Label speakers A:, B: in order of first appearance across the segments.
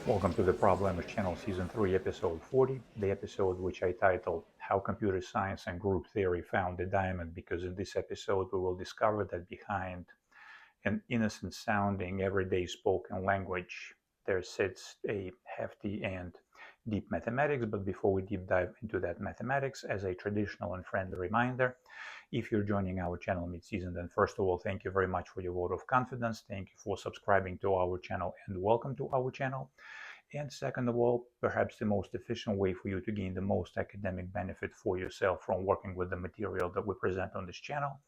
A: Welcome to the Problems Channel Season 3, Episode 40, the episode which I titled How Computer Science and Group Theory Found the Diamond, because in this episode we will discover that behind an innocent-sounding, everyday spoken language there sits a hefty and deep mathematics. But before we deep dive into that mathematics, as a traditional and friendly reminder, if you're joining our channel mid-season, then first of all, thank you very much for your vote of confidence. Thank you for subscribing to our channel and welcome to our channel. And second of all, perhaps the most efficient way for you to gain the most academic benefit for yourself from working with the material that we present on this channel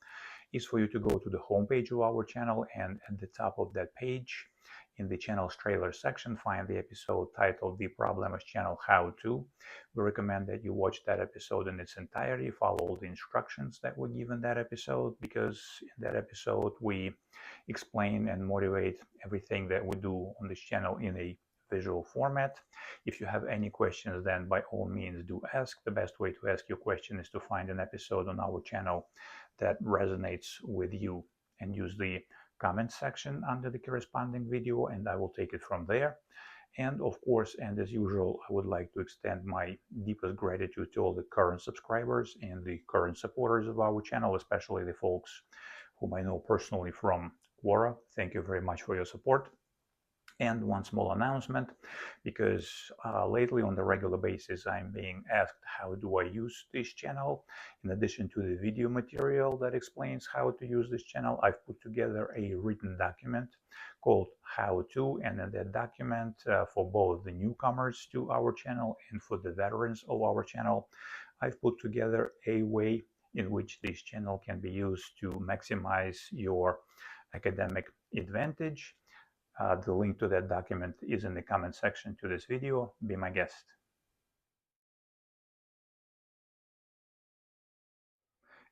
A: is for you to go to the homepage of our channel, and at the top of that page, in the channel's trailer section, find the episode titled The Problems Channel How To. We recommend that you watch that episode in its entirety, follow all the instructions that were given that episode, because in that episode we explain and motivate everything that we do on this channel in a visual format. If you have any questions, then by all means do ask. The best way to ask your question is to find an episode on our channel that resonates with you and use the comment section under the corresponding video, and I will take it from there. And of course, and as usual, I would like to extend my deepest gratitude to all the current subscribers and the current supporters of our channel, especially the folks whom I know personally from Quora. Thank you very much for your support. And one small announcement, because lately on the regular basis I'm being asked how do I use this channel. In addition to the video material that explains how to use this channel, I've put together a written document called How To, and in that document, for both the newcomers to our channel and for the veterans of our channel, I've put together a way in which this channel can be used to maximize your academic advantage. The link to that document is in the comment section to this video. Be my guest.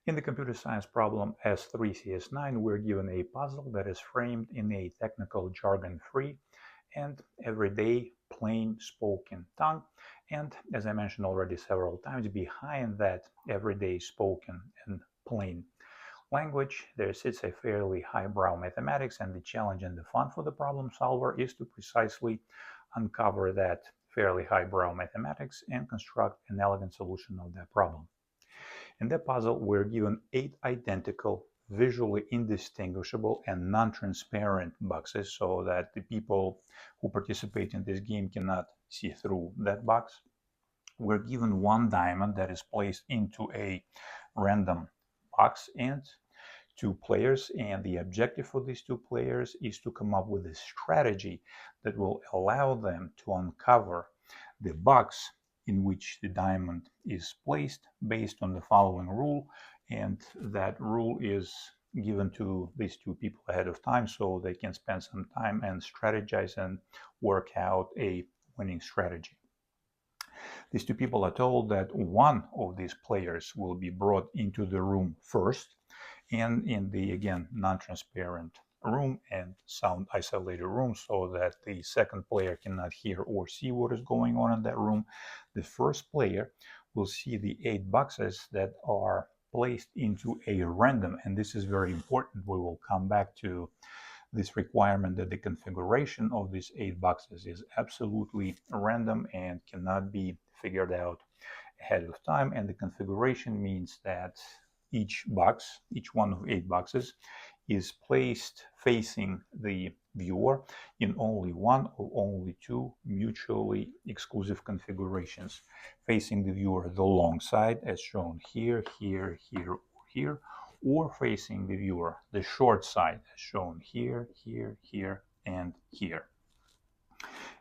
A: In the computer science problem S3CS9, we're given a puzzle that is framed in a technical jargon-free and everyday plain spoken tongue. And as I mentioned already several times, behind that everyday spoken and plain language, there sits a fairly highbrow mathematics, and the challenge and the fun for the problem solver is to precisely uncover that fairly highbrow mathematics and construct an elegant solution of that problem. In that puzzle, we're given 8 identical, visually indistinguishable and non-transparent boxes so that the people who participate in this game cannot see through that box. We're given 1 diamond that is placed into a random box and 2 players, and the objective for these 2 players is to come up with a strategy that will allow them to uncover the box in which the diamond is placed based on the following rule, and that rule is given to these 2 people ahead of time so they can spend some time and strategize and work out a winning strategy. These 2 people are told that one of these players will be brought into the room first, and in the, again, non-transparent room and sound isolated room so that the second player cannot hear or see what is going on in that room. The first player will see the 8 boxes that are placed into a random, and this is very important. We will come back to this requirement that the configuration of these 8 boxes is absolutely random and cannot be figured out ahead of time. And the configuration means that each box, each one of 8 boxes, is placed facing the viewer in only one or only 2 mutually exclusive configurations. Facing the viewer the long side, as shown here, here, here, or here, or facing the viewer the short side, as shown here, here, here, and here.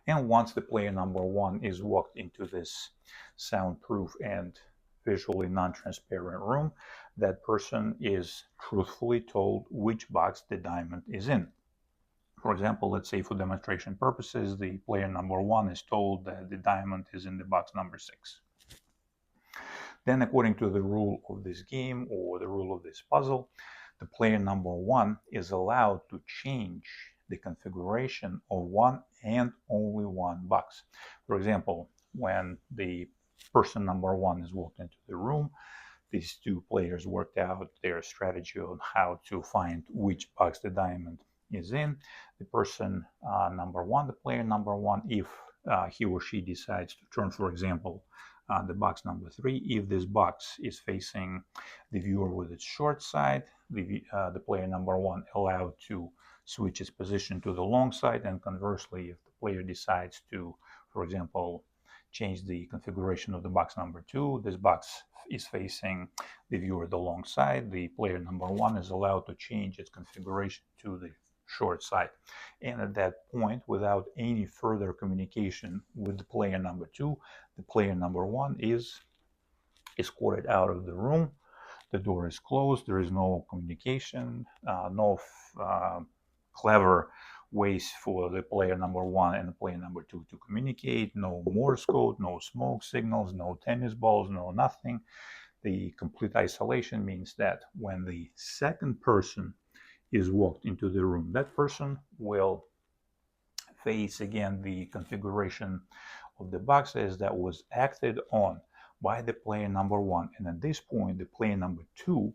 A: And once the player number 1 is walked into this soundproof and visually non-transparent room, that person is truthfully told which box the diamond is in. For example, let's say for demonstration purposes, the player number 1 is told that the diamond is in the box number 6. Then, according to the rule of this game or the rule of this puzzle, the player number 1 is allowed to change the configuration of one and only one box. For example, when the person number 1 is walked into the room, these two players worked out their strategy on how to find which box the diamond is in. The person number 1, the player number 1, if he or she decides to turn, for example, the box number 3, if this box is facing the viewer with its short side, the player number 1 allowed to switch its position to the long side, and conversely, if the player decides to, for example, change the configuration of the box number 2, this box is facing the viewer the long side, the player number 1 is allowed to change its configuration to the short side. And at that point, without any further communication with the player number 2, the player number 1 is escorted out of the room. The door is closed. There is no communication, no clever ways for the player number 1 and the player number 2 to communicate, no Morse code, no smoke signals, no tennis balls, no nothing. The complete isolation means that when the second person is walked into the room, that person will face again the configuration of the boxes that was acted on by the player number 1. And at this point, the player number 2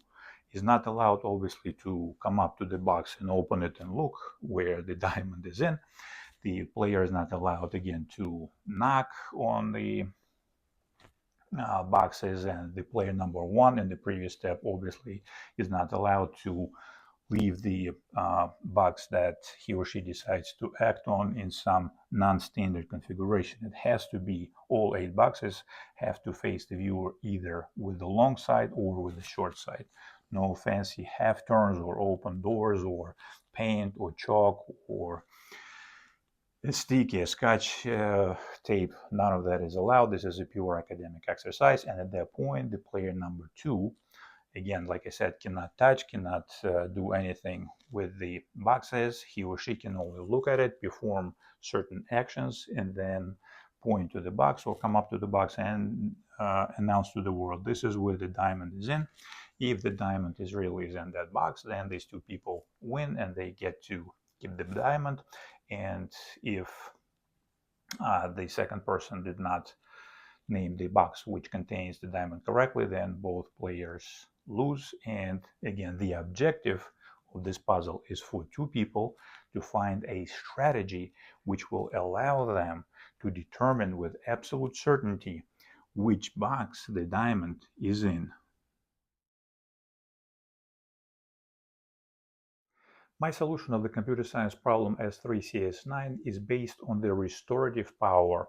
A: is not allowed, obviously, to come up to the box and open it and look where the diamond is in. The player is not allowed, again, to knock on the boxes, and the player number 1 in the previous step, obviously, is not allowed to leave the box that he or she decides to act on in some non-standard configuration. It has to be, all 8 boxes have to face the viewer either with the long side or with the short side. No fancy half turns or open doors or paint or chalk or a sticky scotch tape. None of that is allowed. This is a pure academic exercise. And at that point, the player number 2, again, like I said, cannot touch, cannot do anything with the boxes. He or she can only look at it, perform certain actions, and then point to the box or come up to the box and announce to the world, this is where the diamond is in. If the diamond is really in that box, then these two people win and they get to keep the diamond. And if the second person did not name the box which contains the diamond correctly, then both players lose. And again, the objective of this puzzle is for two people to find a strategy which will allow them to determine with absolute certainty which box the diamond is in. My solution of the computer science problem S3CS9 is based on the restorative power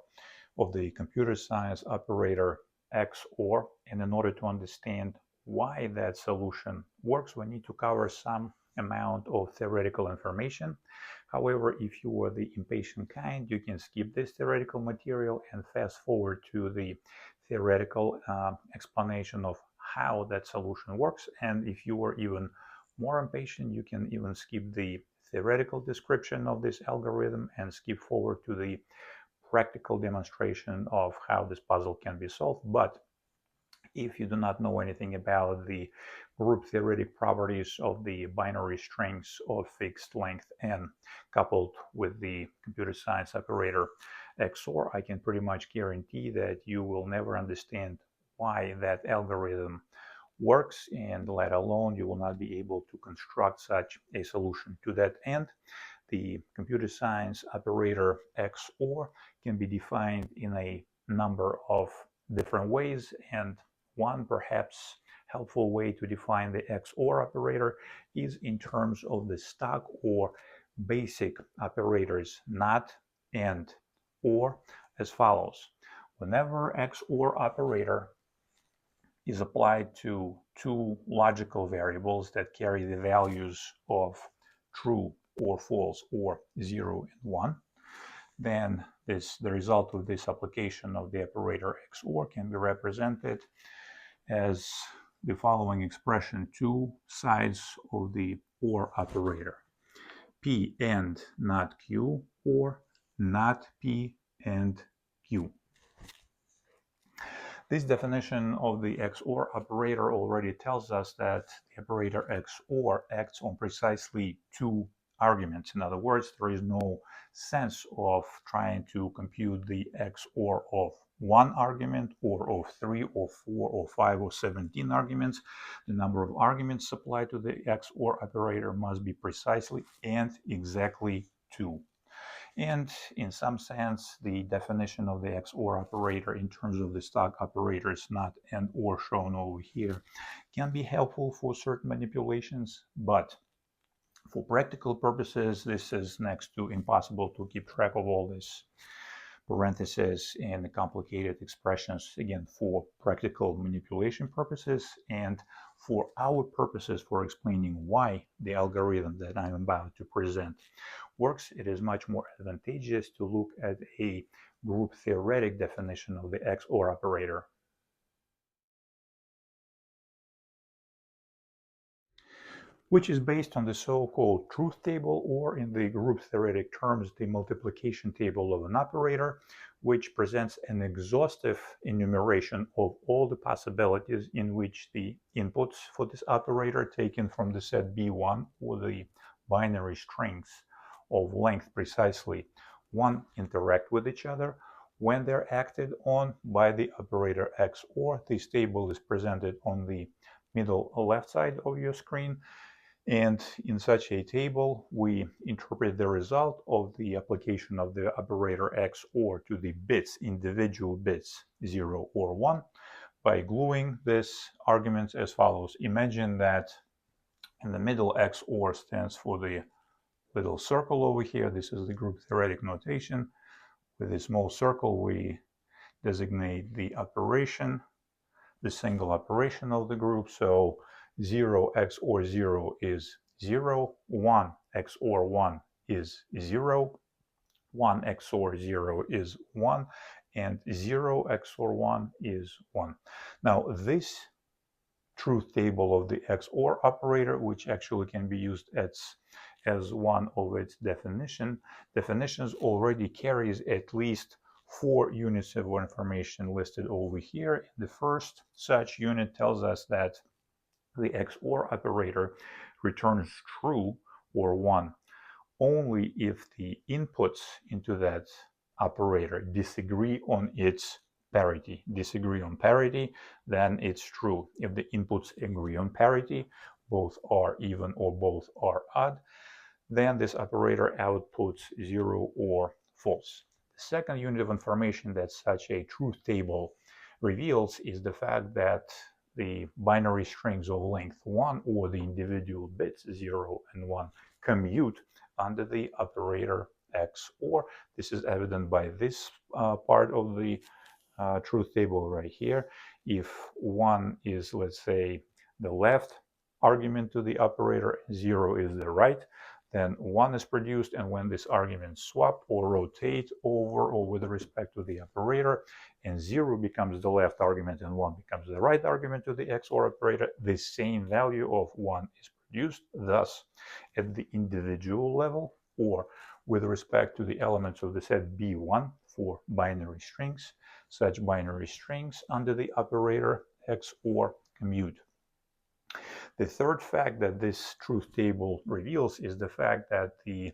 A: of the computer science operator XOR, and in order to understand why that solution works, we need to cover some amount of theoretical information. However, if you are the impatient kind, you can skip this theoretical material and fast forward to the theoretical explanation of how that solution works. And if you are even more impatient, you can even skip the theoretical description of this algorithm and skip forward to the practical demonstration of how this puzzle can be solved. But if you do not know anything about the group-theoretic properties of the binary strings of fixed length n coupled with the computer science operator XOR, I can pretty much guarantee that you will never understand why that algorithm works, and let alone you will not be able to construct such a solution. To that end, the computer science operator XOR can be defined in a number of different ways, and one perhaps helpful way to define the XOR operator is in terms of the stock or basic operators not, and, or, as follows. Whenever XOR operator is applied to two logical variables that carry the values of true or false or 0 and 1, then the result of this application of the operator XOR can be represented as the following expression: two sides of the OR operator, P and not Q, or not P and Q. This definition of the XOR operator already tells us that the operator XOR acts on precisely two arguments. In other words, there is no sense of trying to compute the XOR of one argument or of 3 or 4 or 5 or 17 arguments. The number of arguments supplied to the XOR operator must be precisely and exactly 2. And in some sense, the definition of the XOR operator in terms of the stock operators, not and or shown over here, can be helpful for certain manipulations, but for practical purposes, this is next to impossible to keep track of all this parentheses and the complicated expressions, again, for practical manipulation purposes and for our purposes for explaining why the algorithm that I'm about to present works. It is much more advantageous to look at a group-theoretic definition of the XOR operator. Which is based on the so-called truth table, or in the group-theoretic terms, the multiplication table of an operator, which presents an exhaustive enumeration of all the possibilities in which the inputs for this operator taken from the set B1, or the binary strings of length precisely 1, interact with each other when they're acted on by the operator XOR. This table is presented on the middle left side of your screen. And in such a table, we interpret the result of the application of the operator XOR to the bits, individual bits 0 or 1, by gluing this arguments as follows. Imagine that in the middle XOR stands for the little circle over here. This is the group-theoretic notation. With a small circle, we designate the operation, the single operation of the group. So 0 XOR 0 is 0, 1 XOR 1 is 0, 1 XOR 0 is 1, and 0 XOR 1 is 1. Now, this truth table of the XOR operator, which actually can be used as one of its definitions, already carries at least 4 units of information listed over here. The first such unit tells us that the XOR operator returns true or 1 only if the inputs into that operator disagree on its parity. Disagree on parity, then it's true. If the inputs agree on parity, both are even or both are odd, then this operator outputs 0 or false. The second unit of information that such a truth table reveals is the fact that the binary strings of length 1, or the individual bits 0 and 1, commute under the operator XOR. This is evident by this part of the truth table right here. If 1 is, let's say, the left argument to the operator, 0 is the right, then 1 is produced, and when this argument swap or rotate over or with respect to the operator, and 0 becomes the left argument and 1 becomes the right argument to the XOR operator, the same value of 1 is produced. Thus, at the individual level, or with respect to the elements of the set B1 for binary strings, such binary strings under the operator XOR commute. The third fact that this truth table reveals is the fact that the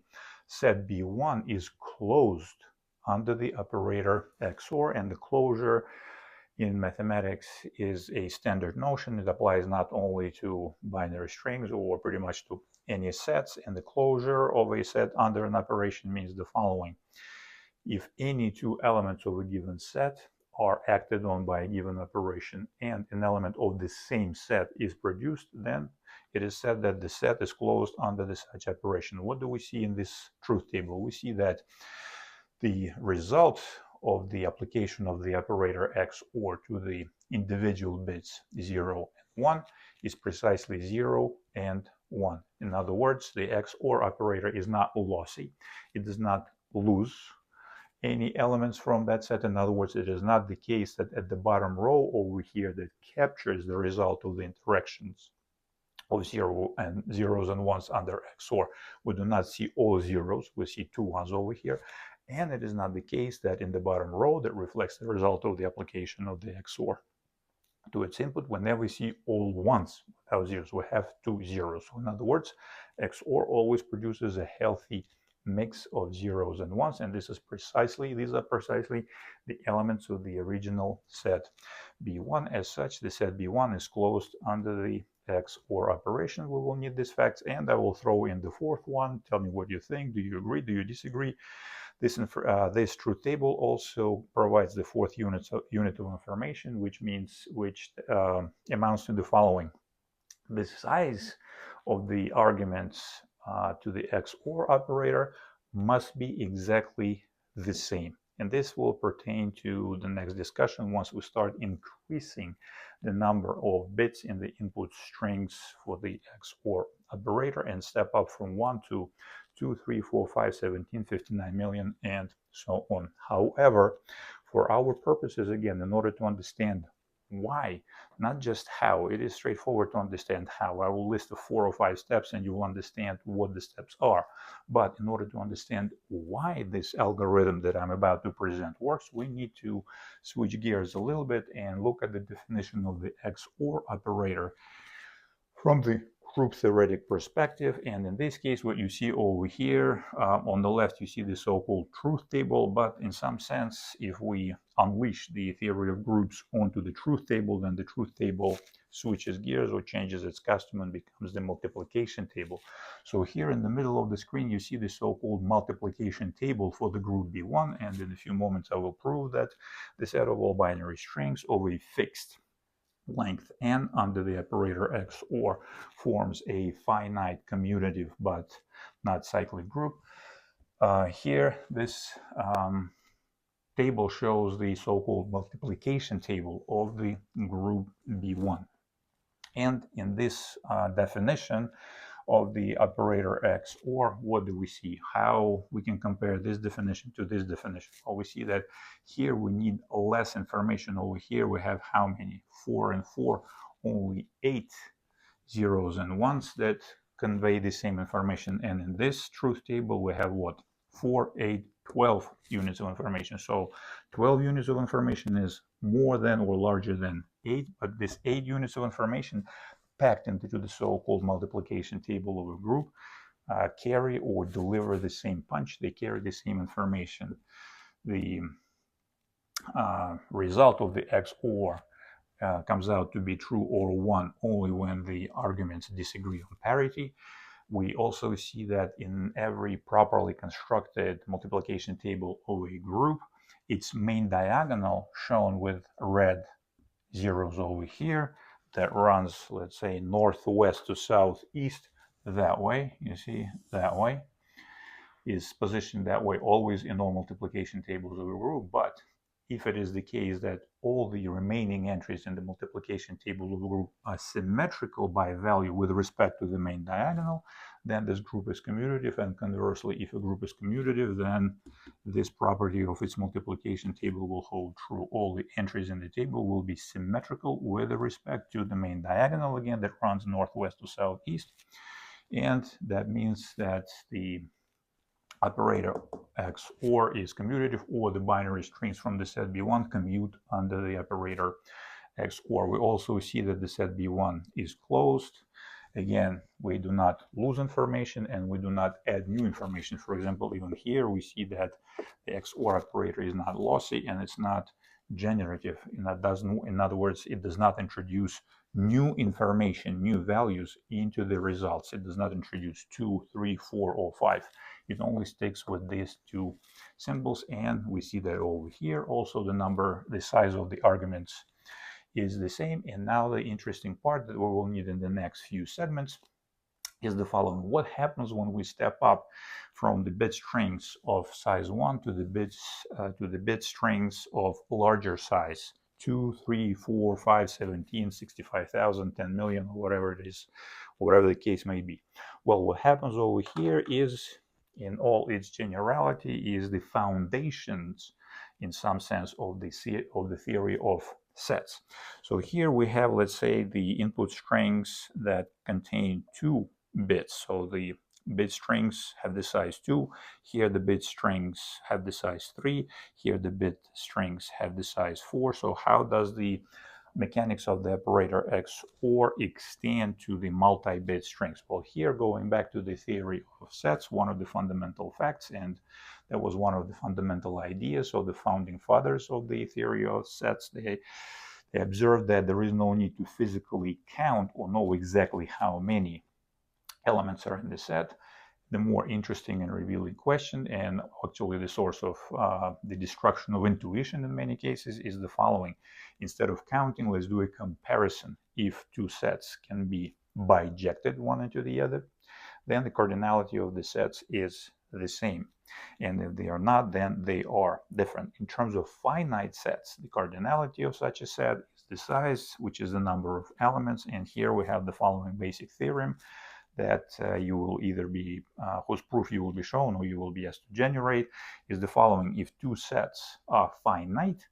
A: set B1 is closed under the operator XOR, and the closure in mathematics is a standard notion. It applies not only to binary strings or pretty much to any sets, and the closure of a set under an operation means the following. If any two elements of a given set are acted on by a given operation and an element of the same set is produced, then it is said that the set is closed under the such operation. What do we see in this truth table? We see that the result of the application of the operator XOR to the individual bits 0 and 1 is precisely 0 and 1. In other words, the XOR operator is not lossy. It does not lose any elements from that set. In other words, it is not the case that at the bottom row over here that captures the result of the interactions of zeros and ones under XOR. We do not see all zeros, we see two ones over here. And it is not the case that in the bottom row that reflects the result of the application of the XOR to its input. Whenever we see all ones without zeros, we have two zeros. So in other words, XOR always produces a healthy mix of zeros and ones, and these are precisely the elements of the original set B1. As such, the set B1 is closed under the XOR operation. We will need these facts, and I will throw in the fourth one. Tell me what you think. Do you agree? Do you disagree? This truth table also provides the fourth unit of information, which amounts to the following: the size of the arguments to the XOR operator must be exactly the same. And this will pertain to the next discussion once we start increasing the number of bits in the input strings for the XOR operator and step up from 1 to 2, 3, 4, 5, 17, 59 million, and so on. However, for our purposes, again, in order to understand why, not just how, it is straightforward to understand how. I will list the 4 or 5 steps and you will understand what the steps are. But in order to understand why this algorithm that I'm about to present works, we need to switch gears a little bit and look at the definition of the XOR operator from the group-theoretic perspective. And in this case, what you see over here, on the left, you see the so-called truth table. But in some sense, if we unleash the theory of groups onto the truth table, then the truth table switches gears or changes its costume and becomes the multiplication table. So here in the middle of the screen, you see the so-called multiplication table for the group B1. And in a few moments, I will prove that the set of all binary strings of a fixed length n under the operator XOR forms a finite commutative but not cyclic group. Here, this table shows the so-called multiplication table of the group B1. And in this definition of the operator XOR, what do we see? How we can compare this definition to this definition? Well, we see that here we need less information. Over here we have how many? 4 and 4, only 8 zeros and ones that convey the same information. And in this truth table we have what? 4, 8, 12 units of information. So 12 units of information is more than or larger than 8, but this 8 units of information packed into the so-called multiplication table of a group carry or deliver the same punch. They carry the same information. The result of the XOR comes out to be true or 1 only when the arguments disagree on parity. We also see that in every properly constructed multiplication table of a group, its main diagonal, shown with red zeros over here, that runs, let's say, northwest to southeast, that way, you see, that way, is positioned that way always in all multiplication tables of a group. But if it is the case that all the remaining entries in the multiplication table of a group are symmetrical by value with respect to the main diagonal, then this group is commutative. And conversely, if a group is commutative, then this property of its multiplication table will hold true. All the entries in the table will be symmetrical with respect to the main diagonal, again, that runs northwest to southeast. And that means that the operator XOR is commutative, or the binary strings from the set B1 commute under the operator XOR. We also see that the set B1 is closed. Again, we do not lose information and we do not add new information. For example, even here we see that the XOR operator is not lossy and it's not generative. In other words, it does not introduce new information, new values into the results. It does not introduce 2, 3, 4, or 5. It only sticks with these two symbols, and we see that over here also the size of the arguments is the same. And now the interesting part that we will need in the next few segments is the following. What happens when we step up from the bit strings of size 1 to the bit strings of larger size, 2, 3, 4, 5, 17, 65,000, 10 million, or whatever it is, whatever the case may be? Well, what happens over here is in all its generality is the foundations, in some sense, of the theory of sets. So here we have, let's say, the input strings that contain 2 bits. So the bit strings have the size 2. Here the bit strings have the size 3. Here the bit strings have the size 4. So how does the mechanics of the operator XOR extend to the multi-bit strings? Well, here, going back to the theory of sets, one of the fundamental facts, and that was one of the fundamental ideas of the founding fathers of the theory of sets, they observed that there is no need to physically count or know exactly how many elements are in the set. The more interesting and revealing question, and actually the source of the destruction of intuition in many cases, is the following. Instead of counting, let's do a comparison. If 2 sets can be bijected one into the other, then the cardinality of the sets is the same. And if they are not, then they are different. In terms of finite sets, the cardinality of such a set is the size, which is the number of elements. And here we have the following basic theorem that you will either be, whose proof you will be shown or you will be asked to generate, is the following. If 2 sets are finite,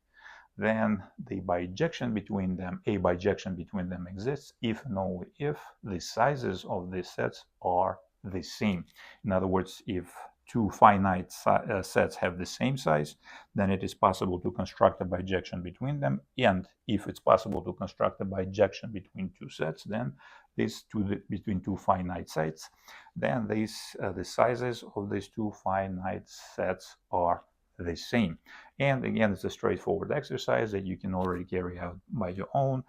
A: then the bijection between them, a bijection between them exists if and only if the sizes of these sets are the same. In other words, if 2 finite sets have the same size, then it is possible to construct a bijection between them. And if it's possible to construct a bijection between 2 sets, then between 2 finite sets, then the sizes of these 2 finite sets are the same. And again, it's a straightforward exercise that you can already carry out by your own.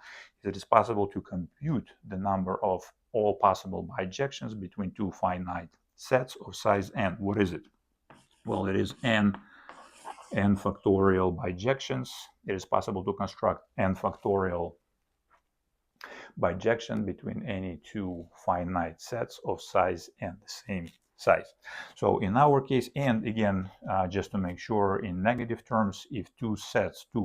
A: It is possible to compute the number of all possible bijections between 2 finite sets of size n. What is it? Well, it is n factorial bijections. It is possible to construct n factorial bijection between any 2 finite sets of size n, the same size. So in our case, and again, just to make sure in negative terms, if 2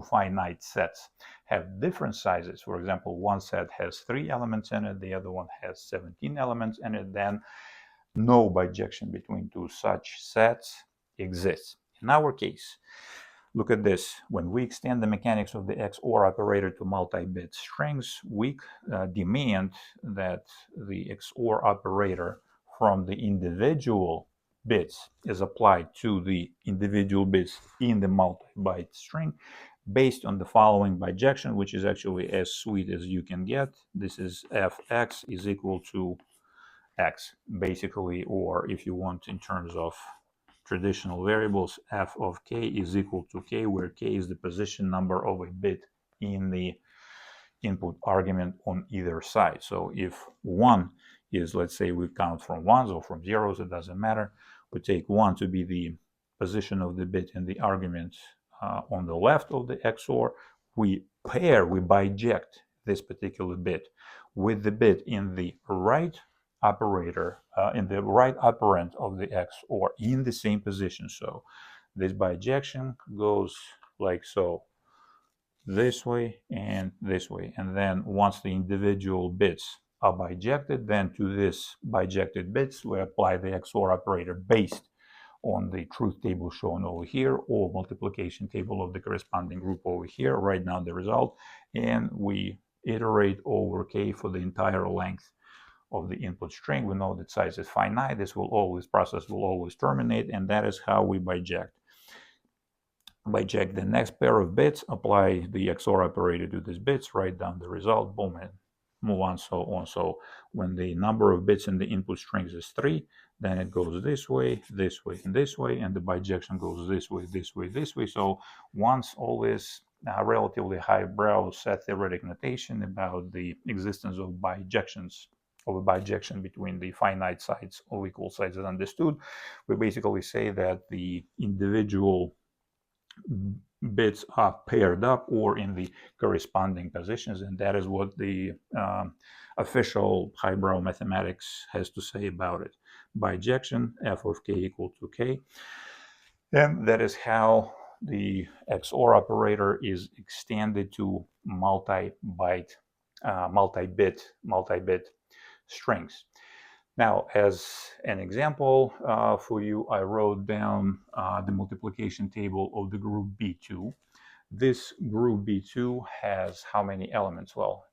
A: finite sets have different sizes, for example, one set has 3 elements in it, the other one has 17 elements in it, then no bijection between 2 such sets exists. In our case, look at this. When we extend the mechanics of the XOR operator to multi-bit strings, we demand that the XOR operator from the individual bits is applied to the individual bits in the multi-byte string based on the following bijection, which is actually as sweet as you can get. This is fx is equal to x, basically, or if you want in terms of traditional variables, f of k is equal to k, where k is the position number of a bit in the input argument on either side. So if 1 is, let's say we count from 1s or from 0s, it doesn't matter. We take 1 to be the position of the bit in the argument on the left of the XOR. We biject this particular bit with the bit in the right operator, in the right operand of the XOR in the same position. So this bijection goes like so, this way and this way. And then once the individual bits are bijected, then to this bijected bits we apply the XOR operator based on the truth table shown over here, or multiplication table of the corresponding group over here. Write down the result, and we iterate over k for the entire length of the input string. We know that size is finite. This process will always terminate, and that is how we biject. Biject the next pair of bits, apply the XOR operator to these bits, write down the result, boom, and move on, so on. So when the number of bits in the input strings is 3, then it goes this way, and this way, and the bijection goes this way, this way, this way. So once all this relatively highbrow set theoretic notation about the existence of bijections, of a bijection between the finite sides of equal sides is understood, we basically say that the individual bits are paired up or in the corresponding positions, and that is what the official highbrow mathematics has to say about it. Bijection, f of k equal to k, and that is how the XOR operator is extended to multi-bit strings. Now, as an example for you, I wrote down the multiplication table of the group B2. This group B2 has how many elements? Well,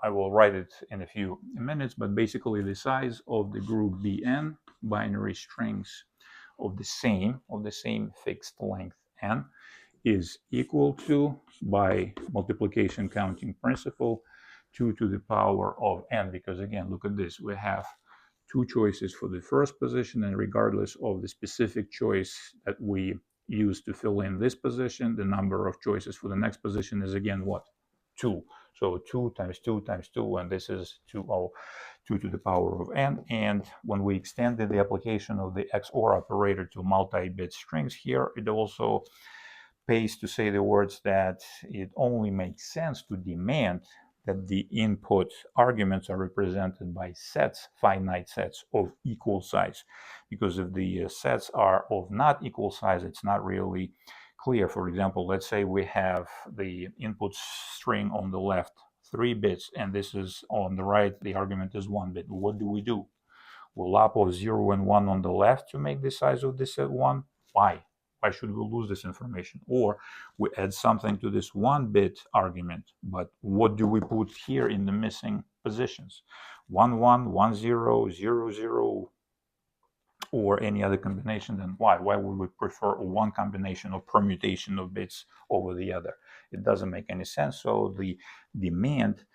A: I will write it in a few minutes, but basically the size of the group Bn, binary strings of the same fixed length n, is equal to, by multiplication counting principle, 2 to the power of n, because again, look at this, we have two choices for the first position, and regardless of the specific choice that we use to fill in this position, the number of choices for the next position is again what? 2. So 2 times 2 times 2, and this is 2 to the power of n. And when we extended the application of the XOR operator to multi-bit strings here, it also pays to say the words that it only makes sense to demand that the input arguments are represented by sets, finite sets of equal size. Because if the sets are of not equal size, it's not really clear. For example, let's say we have the input string on the left 3 bits, and this is on the right, the argument is 1 bit. What do? We'll lap of 0 and 1 on the left to make the size of this set 1. Why? Why should we lose this information? Or we add something to this 1-bit argument, but what do we put here in the missing positions? 1, 1, 1, 0, 0, 0, or any other combination. Then why? Why would we prefer one combination or permutation of bits over the other? It doesn't make any sense. So the demand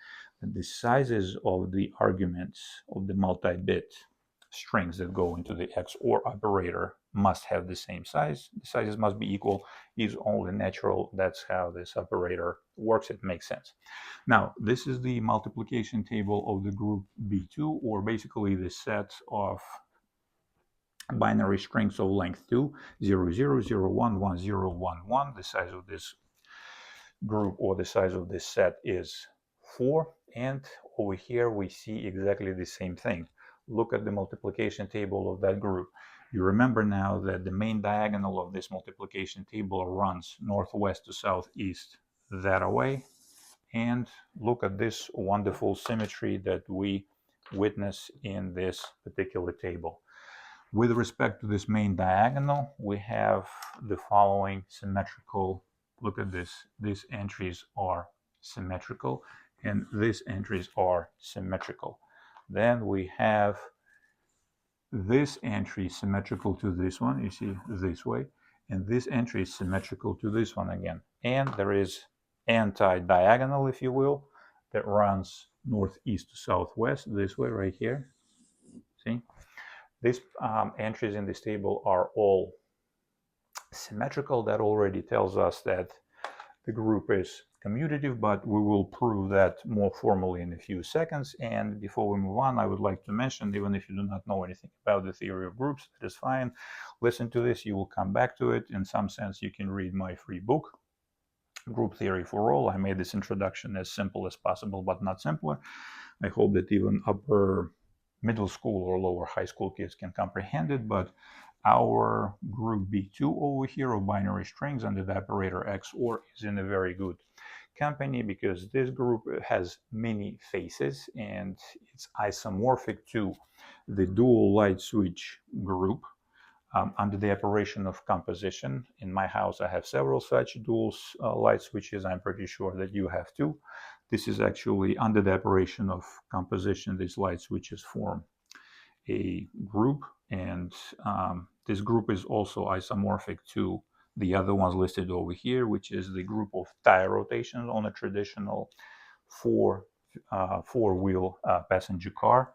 A: that the sizes of the arguments of the multi-bit strings that go into the XOR operator must have the same size. The sizes must be equal, is only natural. That's how this operator works. It makes sense. Now, this is the multiplication table of the group B2, or basically the set of binary strings of length 2, 0, 0, 0, 1, 1, 0, 1, 1. The size of this group, or the size of this set, is 4. And over here we see exactly the same thing. Look at the multiplication table of that group. You remember now that the main diagonal of this multiplication table runs northwest to southeast that away. And look at this wonderful symmetry that we witness in this particular table. With respect to this main diagonal, we have the following symmetrical. Look at this. These entries are symmetrical, and these entries are symmetrical. Then we have this entry symmetrical to this one, you see, this way, and this entry is symmetrical to this one again. And there is anti-diagonal, if you will, that runs northeast to southwest, this way, right here. See? These entries in this table are all symmetrical. That already tells us that the group is commutative, but we will prove that more formally in a few seconds. And before we move on, I would like to mention, even if you do not know anything about the theory of groups, that is fine. Listen to this, you will come back to it. In some sense, you can read my free book, Group Theory for All. I made this introduction as simple as possible, but not simpler. I hope that even upper middle school or lower high school kids can comprehend it, but our group B2 over here of binary strings under the operator XOR is in a very good company, because this group has many faces and it's isomorphic to the dual light switch group under the operation of composition. In my house, I have several such dual light switches. I'm pretty sure that you have too. This is actually under the operation of composition. These light switches form a group, and this group is also isomorphic to the other ones listed over here, which is the group of tire rotations on a traditional four-wheel passenger car.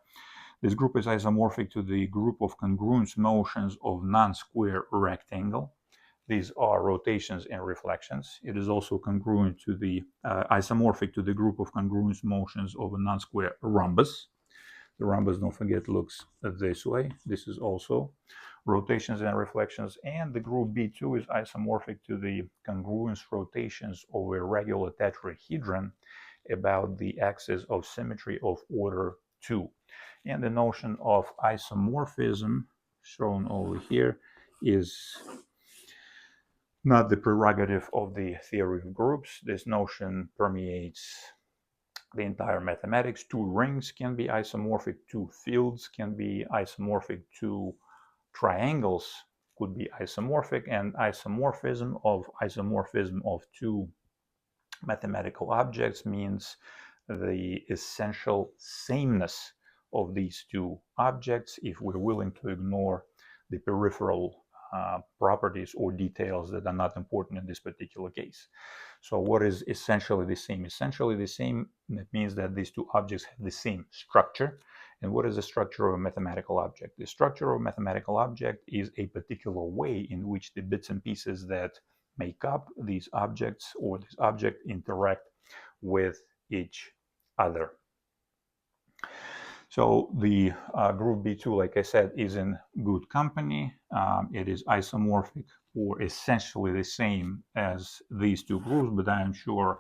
A: This group is isomorphic to the group of congruence motions of non-square rectangle. These are rotations and reflections. It is also congruent to the isomorphic to the group of congruence motions of a non-square rhombus. The rhombus, don't forget, looks this way. This is also rotations and reflections. And the group B2 is isomorphic to the congruence rotations of a regular tetrahedron about the axis of symmetry of order 2. And the notion of isomorphism, shown over here, is not the prerogative of the theory of groups. This notion permeates the entire mathematics. Two rings can be isomorphic, two fields can be isomorphic, two triangles could be isomorphic, and isomorphism of two mathematical objects means the essential sameness of these two objects if we're willing to ignore the peripheral properties or details that are not important in this particular case. So what is essentially the same? Essentially the same, that means that these two objects have the same structure. And what is the structure of a mathematical object? The structure of a mathematical object is a particular way in which the bits and pieces that make up these objects or this object interact with each other. So the group B2, like I said, is in good company. It is isomorphic or essentially the same as these two groups, but I am sure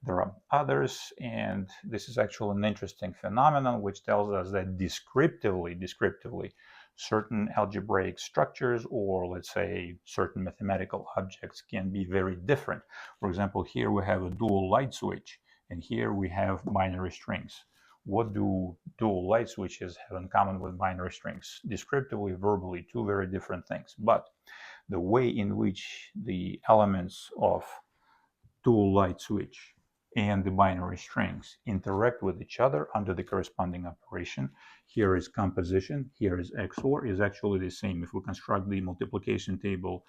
A: there are others. And this is actually an interesting phenomenon, which tells us that descriptively, certain algebraic structures, or let's say certain mathematical objects, can be very different. For example, here we have a dual light switch, and here we have binary strings. What do dual light switches have in common with binary strings? Descriptively, verbally, two very different things. But the way in which the elements of dual light switch and the binary strings interact with each other under the corresponding operation, here is composition, here is XOR, is actually the same. If we construct the multiplication table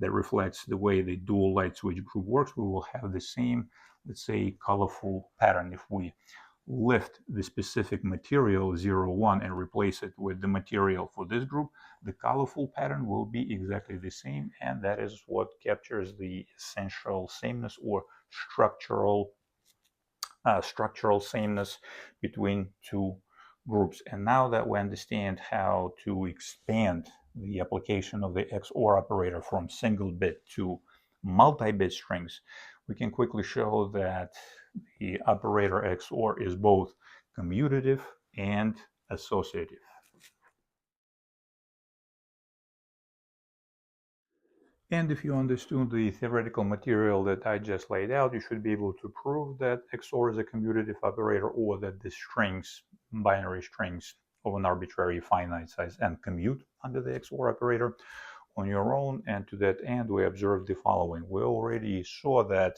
A: that reflects the way the dual light switch group works, we will have the same, let's say, colorful pattern. If we lift the specific material 0, 1 and replace it with the material for this group, the colorful pattern will be exactly the same, and that is what captures the essential sameness or structural sameness between two groups. And now that we understand how to expand the application of the XOR operator from single bit to multi-bit strings, we can quickly show that the operator XOR is both commutative and associative. And if you understood the theoretical material that I just laid out, you should be able to prove that XOR is a commutative operator, or that the strings, binary strings of an arbitrary finite size, and commute under the XOR operator on your own. And to that end, we observed the following. We already saw that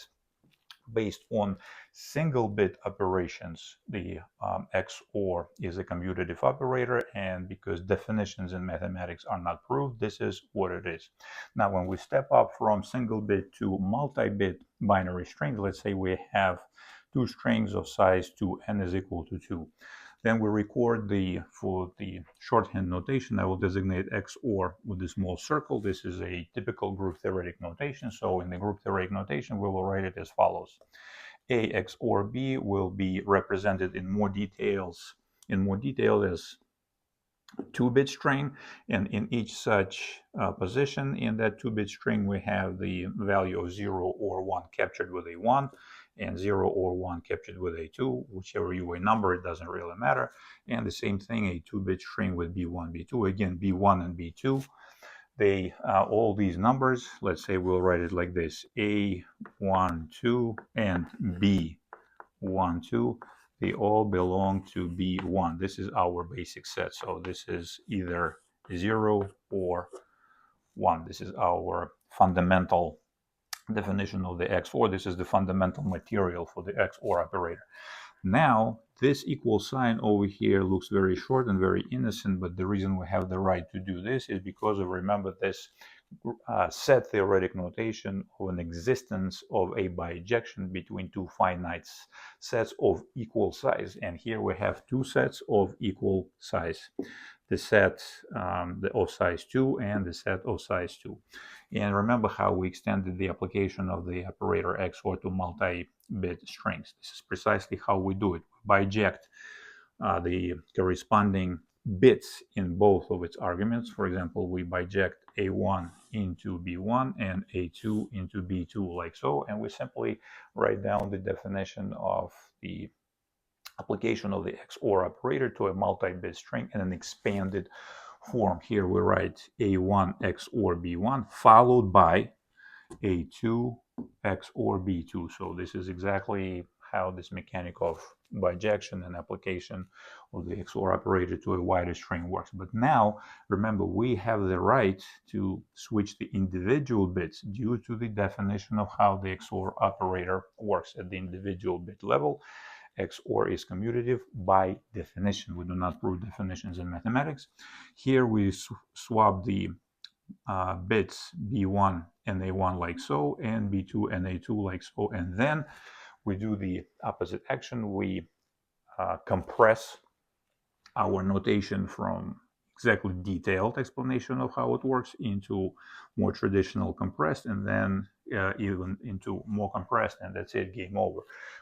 A: based on single bit operations, the XOR is a commutative operator, and because definitions in mathematics are not proved, this is what it is. Now, when we step up from single bit to multi-bit binary strings, let's say we have two strings of size 2, n is equal to 2. Then we record for the shorthand notation, I will designate XOR with a small circle. This is a typical group theoretic notation. So in the group theoretic notation, we will write it as follows. A XOR B will be represented in more detail as 2-bit string, and in each such position in that 2-bit string, we have the value of 0 or 1 captured with a 1, and 0 or 1 captured with a 2, whichever you a number, it doesn't really matter. And the same thing, a 2-bit string with B1, B2, again, B1 and B2. They all these numbers, let's say we'll write it like this, A1, 2, and B1, 2, they all belong to B1. This is our basic set. So this is either 0 or 1. This is our fundamental definition of the XOR. This is the fundamental material for the XOR operator. Now, this equal sign over here looks very short and very innocent, but the reason we have the right to do this is because of, remember, this set theoretic notation of an existence of a bijection between two finite sets of equal size. And here we have two sets of equal size. The set of size 2 and the set of size 2. And remember how we extended the application of the operator XOR to multi-bit strings. This is precisely how we do it. We biject the corresponding bits in both of its arguments. For example, we biject A1 into B1 and A2 into B2, like so, and we simply write down the definition of the application of the XOR operator to a multi-bit string in an expanded form. Here we write A1 XOR B1 followed by A2 XOR B2. So this is exactly how this mechanic of bijection and application of the XOR operator to a wider string works. But now, remember, we have the right to switch the individual bits due to the definition of how the XOR operator works at the individual bit level. XOR is commutative by definition. We do not prove definitions in mathematics. Here we swap the bits B1 and A1 like so, and B2 and A2 like so, and then we do the opposite action. We compress our notation from exactly detailed explanation of how it works into more traditional compressed, and then even into more compressed, and that's it, game over.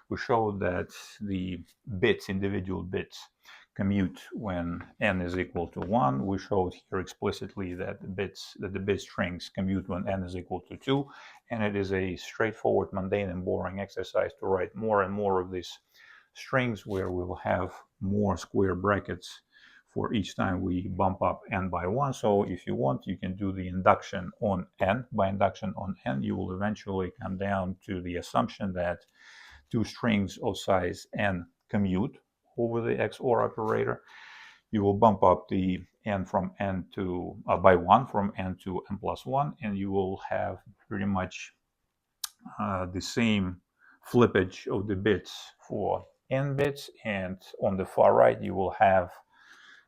A: We showed that the bits, individual bits, commute when n is equal to 1. We showed here explicitly that the bit strings commute when n is equal to 2, and it is a straightforward, mundane, and boring exercise to write more and more of these strings where we will have more square brackets for each time we bump up n by 1. So if you want, you can do the induction on n. By induction on n, you will eventually come down to the assumption that two strings of size n commute over the XOR operator. You will bump up the n from n to by 1 from n to n plus 1, and you will have pretty much the same flippage of the bits for n bits, and on the far right you will have,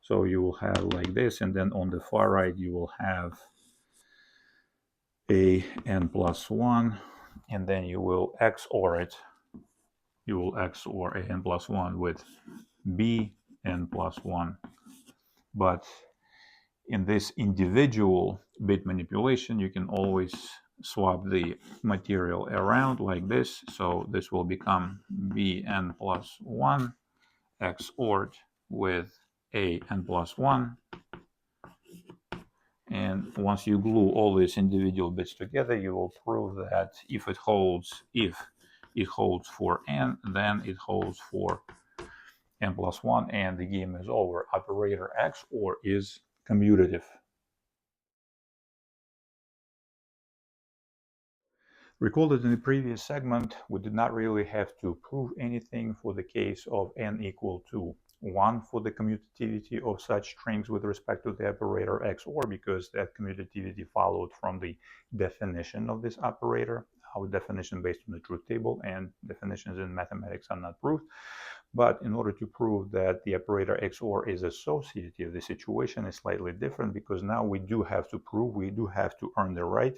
A: so you will have like this, and then on the far right you will have a n plus 1, and then you will XOR it. You will XOR a n plus 1 with b n plus 1. But in this individual bit manipulation, you can always swap the material around like this. So this will become bn plus 1 XORed with a n plus 1. And once you glue all these individual bits together, you will prove that if it holds for n, then it holds for n plus 1, and the game is over. Operator XOR is commutative. Recall that in the previous segment, we did not really have to prove anything for the case of n equal to 1 for the commutativity of such strings with respect to the operator XOR, because that commutativity followed from the definition of this operator, our definition based on the truth table, and definitions in mathematics are not proved. But in order to prove that the operator XOR is associative, the situation is slightly different, because now we do have to earn the right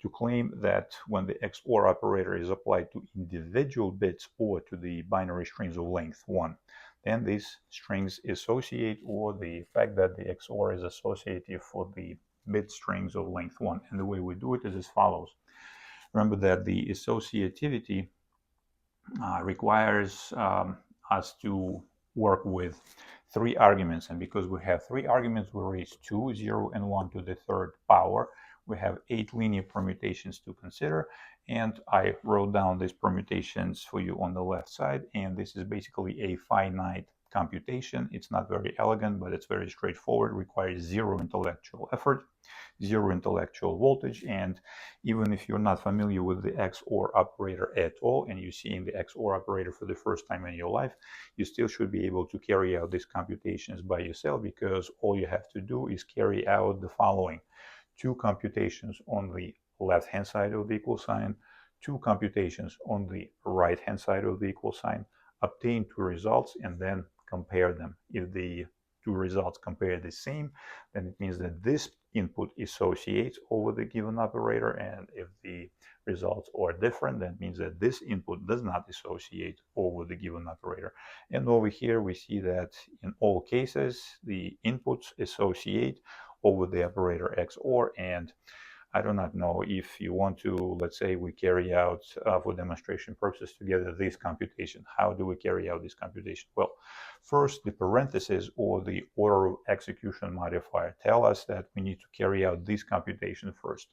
A: to claim that when the XOR operator is applied to individual bits or to the binary strings of length 1, then these strings associate, or the fact that the XOR is associative for the bit strings of length 1. And the way we do it is as follows. Remember that the associativity requires us to work with 3 arguments, and because we have 3 arguments, we raise 2, 0, and 1 to the 3rd power. We have 8 linear permutations to consider, and I wrote down these permutations for you on the left side, and this is basically a finite computation. It's not very elegant, but it's very straightforward. It requires 0 intellectual effort, 0 intellectual voltage, and even if you're not familiar with the XOR operator at all, and you're seeing the XOR operator for the first time in your life, you still should be able to carry out these computations by yourself, because all you have to do is carry out the following: 2 computations on the left-hand side of the equal sign, 2 computations on the right-hand side of the equal sign, obtain 2 results, and then compare them. If the 2 results compare the same, then it means that this input associates over the given operator, and if the results are different, that means that this input does not associate over the given operator. And over here we see that in all cases the inputs associate over the operator XOR. And I do not know if you want to, let's say we carry out for demonstration purposes together this computation. How do we carry out this computation? Well, first, the parentheses or the order of execution modifier tell us that we need to carry out this computation first.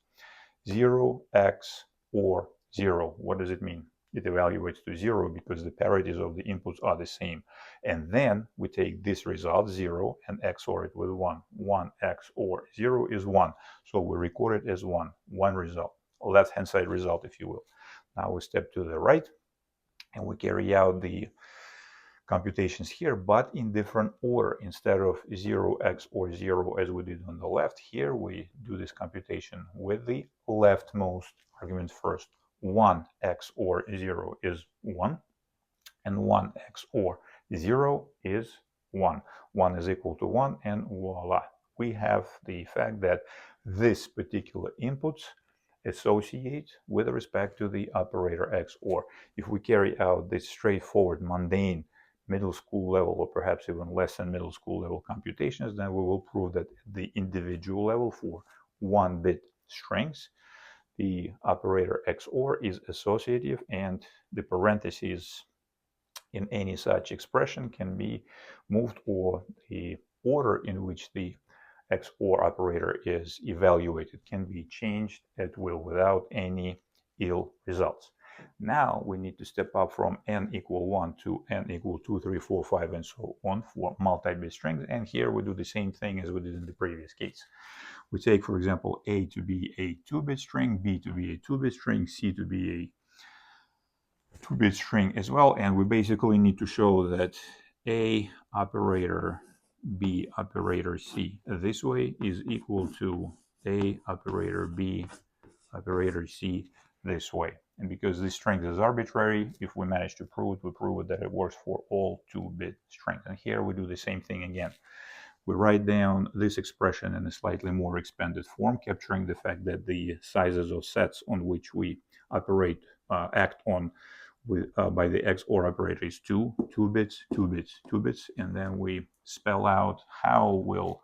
A: 0, x, or 0. What does it mean? It evaluates to 0 because the parities of the inputs are the same. And then we take this result, 0, and XOR it with 1. 1 XOR 0 is 1. So we record it as 1 result, left-hand side result, if you will. Now we step to the right. and we carry out the computations here, but in different order. Instead of 0x or 0 as we did on the left, here we do this computation with the leftmost arguments first. 1x or 0 is 1, and 1x or 0 is 1. 1 is equal to 1, and voila. We have the fact that this particular inputs associate with respect to the operator x, or if we carry out this straightforward, mundane, middle school level, or perhaps even less than middle school level computations, then we will prove that the individual level for 1-bit strings, the operator XOR is associative, and the parentheses in any such expression can be moved, or the order in which the XOR operator is evaluated can be changed at will without any ill results. Now we need to step up from n equal 1 to n equal 2, 3, 4, 5, and so on for multi-bit strings. And here we do the same thing as we did in the previous case. We take, for example, A to be a 2-bit string, B to be a 2-bit string, C to be a 2-bit string as well. And we basically need to show that A operator B operator C this way is equal to A operator B operator C this way. And because this string is arbitrary, if we manage to prove it, we prove it that it works for all 2-bit strings. And here we do the same thing again. We write down this expression in a slightly more expanded form, capturing the fact that the sizes of sets on which we operate, act on by the XOR operator is 2 bits, 2 bits, 2 bits, and then we spell out how we'll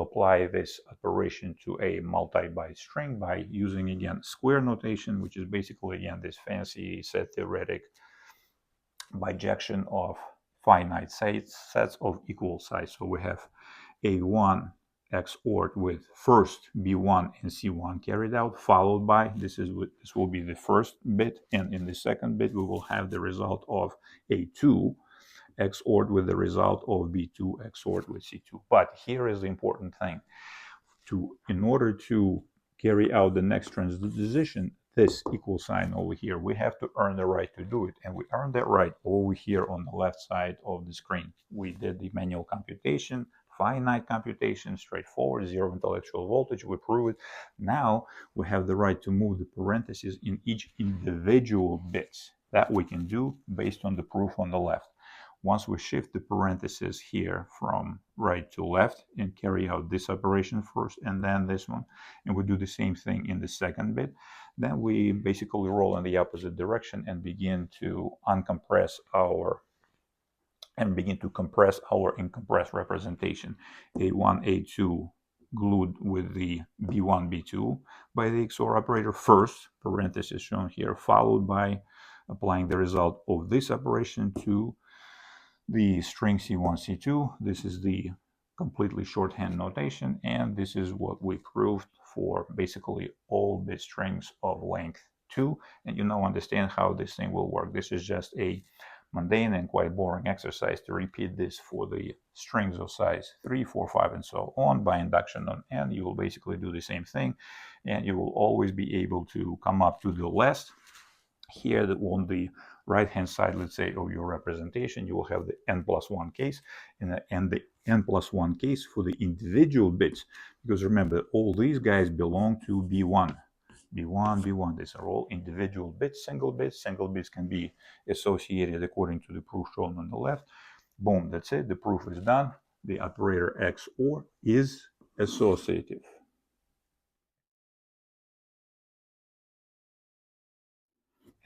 A: apply this operation to a multi-byte string by using, again, square notation, which is basically, again, this fancy set theoretic bijection of finite sets of equal size. So we have A1 XORed with first B1 and C1 carried out, followed by, this will be the first bit, and in the second bit we will have the result of A2 XORed with the result of B2 XORed with C2. But here is the important thing. In order to carry out the next transition, this equal sign over here, we have to earn the right to do it, and we earn that right over here on the left side of the screen. We did the manual computation, finite computation, straightforward, zero intellectual voltage, we prove it. Now we have the right to move the parentheses in each individual bits. That we can do based on the proof on the left. Once we shift the parentheses here from right to left and carry out this operation first and then this one, and we do the same thing in the second bit, then we basically roll in the opposite direction and begin to uncompress our compress our incompressed representation. A1, A2 glued with the B1, B2 by the XOR operator first, parenthesis shown here, followed by applying the result of this operation to the string C1, C2. This is the completely shorthand notation, and this is what we proved for basically all bit strings of length 2. And you now understand how this thing will work. This is just a mundane and quite boring exercise to repeat this for the strings of size 3, 4, 5, and so on by induction on n. You will basically do the same thing, and you will always be able to come up to the last. Here on the right hand side, let's say, of your representation, you will have the n+1 case and the n+1 case for the individual bits, because remember, all these guys belong to B1. B1, these are all individual bits, single bits. Single bits can be associated according to the proof shown on the left. Boom, that's it. The proof is done. The operator XOR is associative.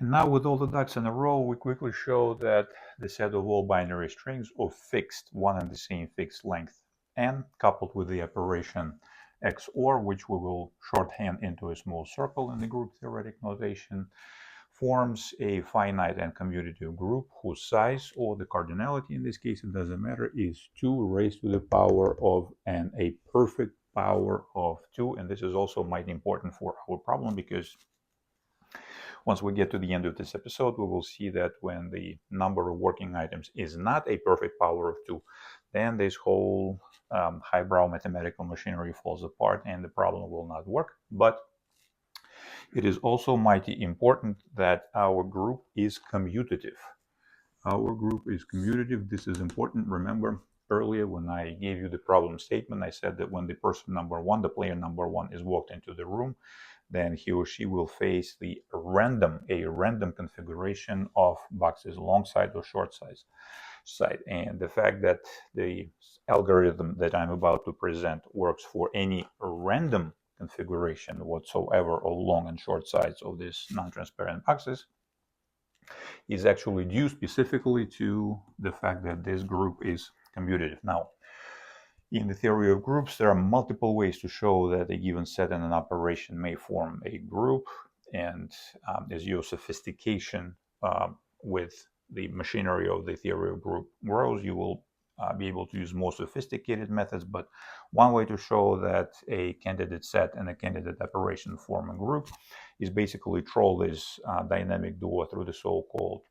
A: And now, with all the ducks in a row, we quickly show that the set of all binary strings of fixed, one and the same fixed length n, coupled with the operation XOR, which we will shorthand into a small circle in the group-theoretic notation, forms a finite and commutative group whose size, or the cardinality in this case, it doesn't matter, is 2 raised to the power of n, a perfect power of 2. And this is also mighty important for our problem, because once we get to the end of this episode, we will see that when the number of working items is not a perfect power of 2, then this whole highbrow mathematical machinery falls apart and the problem will not work. But It is also mighty important that our group is commutative. Our group is commutative. This is important. Remember earlier when I gave you the problem statement, I said that when the person number one, the player number one, is walked into the room, then he or she will face a random configuration of boxes, long side or short side. And the fact that the algorithm that I'm about to present works for any random configuration whatsoever of long and short sides of these non-transparent boxes is actually due specifically to the fact that this group is commutative. Now, in the theory of groups, there are multiple ways to show that a given set and an operation may form a group. And as your sophistication with the machinery of the theory of group grows, you will be able to use more sophisticated methods. But one way to show that a candidate set and a candidate operation form a group is basically troll this dynamic duo through the so-called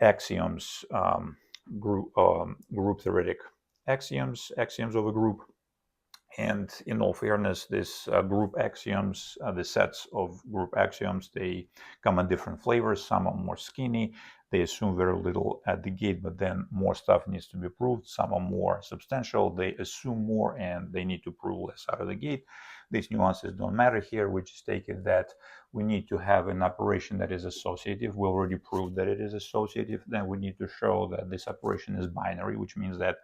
A: axioms, group-theoretic axioms of a group. And in all fairness, this group axioms, the sets of group axioms, they come in different flavors. Some are more skinny. They assume very little at the gate, but then more stuff needs to be proved. Some are more substantial. They assume more and they need to prove less out of the gate. These nuances don't matter here. We just take it that we need to have an operation that is associative. We already proved that it is associative. Then we need to show that this operation is binary, which means that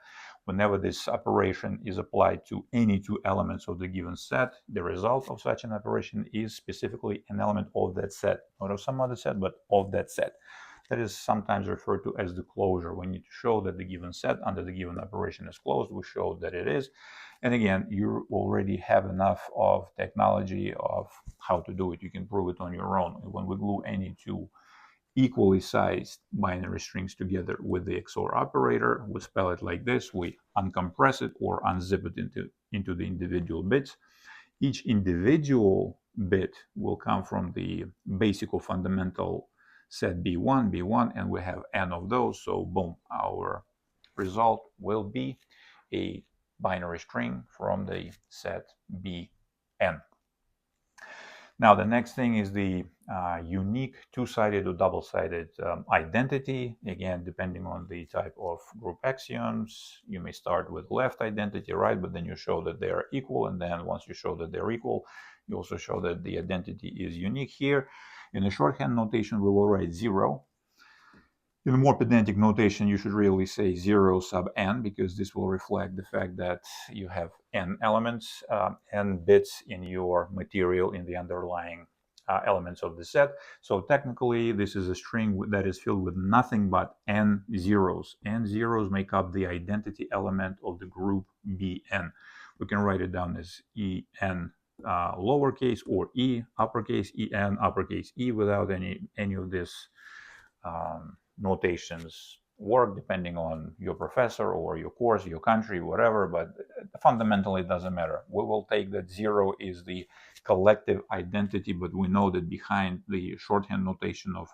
A: whenever this operation is applied to any two elements of the given set, the result of such an operation is specifically an element of that set, not of some other set, but of that set. That is sometimes referred to as the closure. We need to show that the given set under the given operation is closed. We show that it is. And again, you already have enough of technology of how to do it. You can prove it on your own. When we glue any two equally sized binary strings together with the XOR operator, we spell it like this. We uncompress it or unzip it into the individual bits. Each individual bit will come from the basic or fundamental set B1, and we have n of those. So boom, our result will be a binary string from the set Bn. Now, the next thing is the unique two-sided or double-sided identity. Again, depending on the type of group axioms, you may start with left identity, right? But then you show that they are equal. And then once you show that they're equal, you also show that the identity is unique here. In the shorthand notation, we will write 0. In a more pedantic notation, you should really say 0 sub n, because this will reflect the fact that you have n elements, n bits in your material, in the underlying elements of the set. So technically, this is a string that is filled with nothing but n zeros. N zeros make up the identity element of the group Bn. We can write it down as En lowercase or E uppercase, En uppercase E, without any of this notations work, depending on your professor or your course, your country, whatever, but fundamentally it doesn't matter. We will take that 0 is the collective identity, but we know that behind the shorthand notation of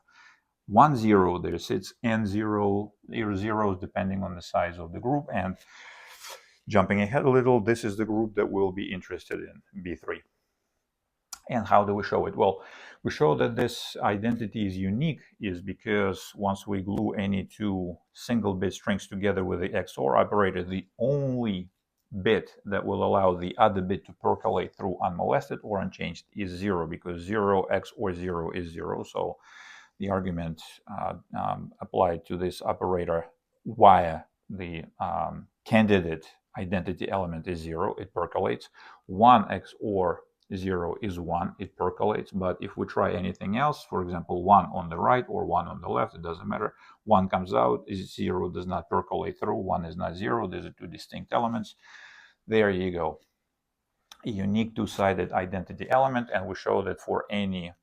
A: 1 0 there sits n zeros depending on the size of the group. And jumping ahead a little, this is the group that we'll be interested in, B3. And how do we show it? Well, we show that this identity is unique is because once we glue any two single bit strings together with the XOR operator, the only bit that will allow the other bit to percolate through unmolested or unchanged is 0, because 0 XOR 0 is 0. So the argument applied to this operator via the candidate identity element is 0, it percolates. 1 XOR 0 is 1, it percolates. But if we try anything else, for example, 1 on the right or 1 on the left, it doesn't matter. 1 comes out, 0 does not percolate through, 1 is not 0. These are two distinct elements. There you go. A unique two-sided identity element, and we show that for any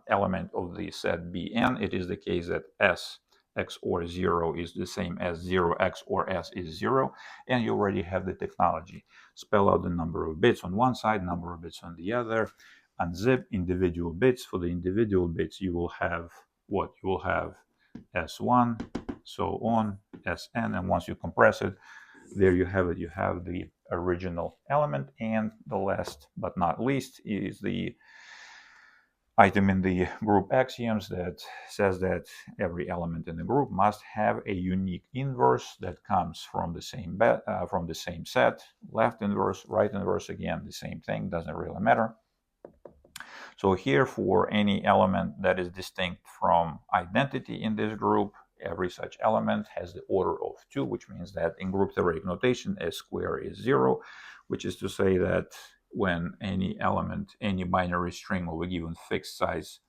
A: element of the set Bn, it is the case that S XOR 0 is the same as 0 XOR S is 0, and you already have the technology. Spell out the number of bits on one side, number of bits on the other, unzip individual bits. For the individual bits, you will have what? You will have S1, so on, Sn, and once you compress it, there you have it. You have the original element, and the last but not least is the item in the group axioms that says that every element in the group must have a unique inverse that comes from the same set. Left inverse, right inverse, again, the same thing, doesn't really matter. So here, for any element that is distinct from identity in this group, every such element has the order of 2, which means that in group theoretic notation, S squared is 0, which is to say that when any element, any binary string of a given fixed size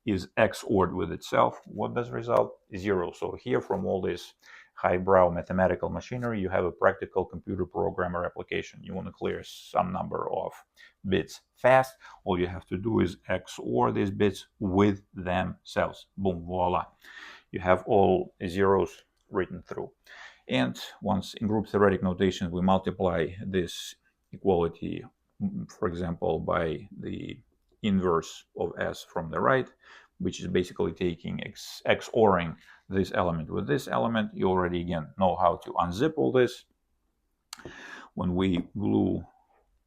A: is XORed with itself, what does result? 0. So here, from all this highbrow mathematical machinery, you have a practical computer programmer application. You want to clear some number of bits fast. All you have to do is XOR these bits with themselves. Boom, voila. You have all zeros written through. And once in group theoretic notation we multiply this equality, for example, by the inverse of S from the right, which is basically taking XORing this element with this element, you already again know how to unzip all this. When we glue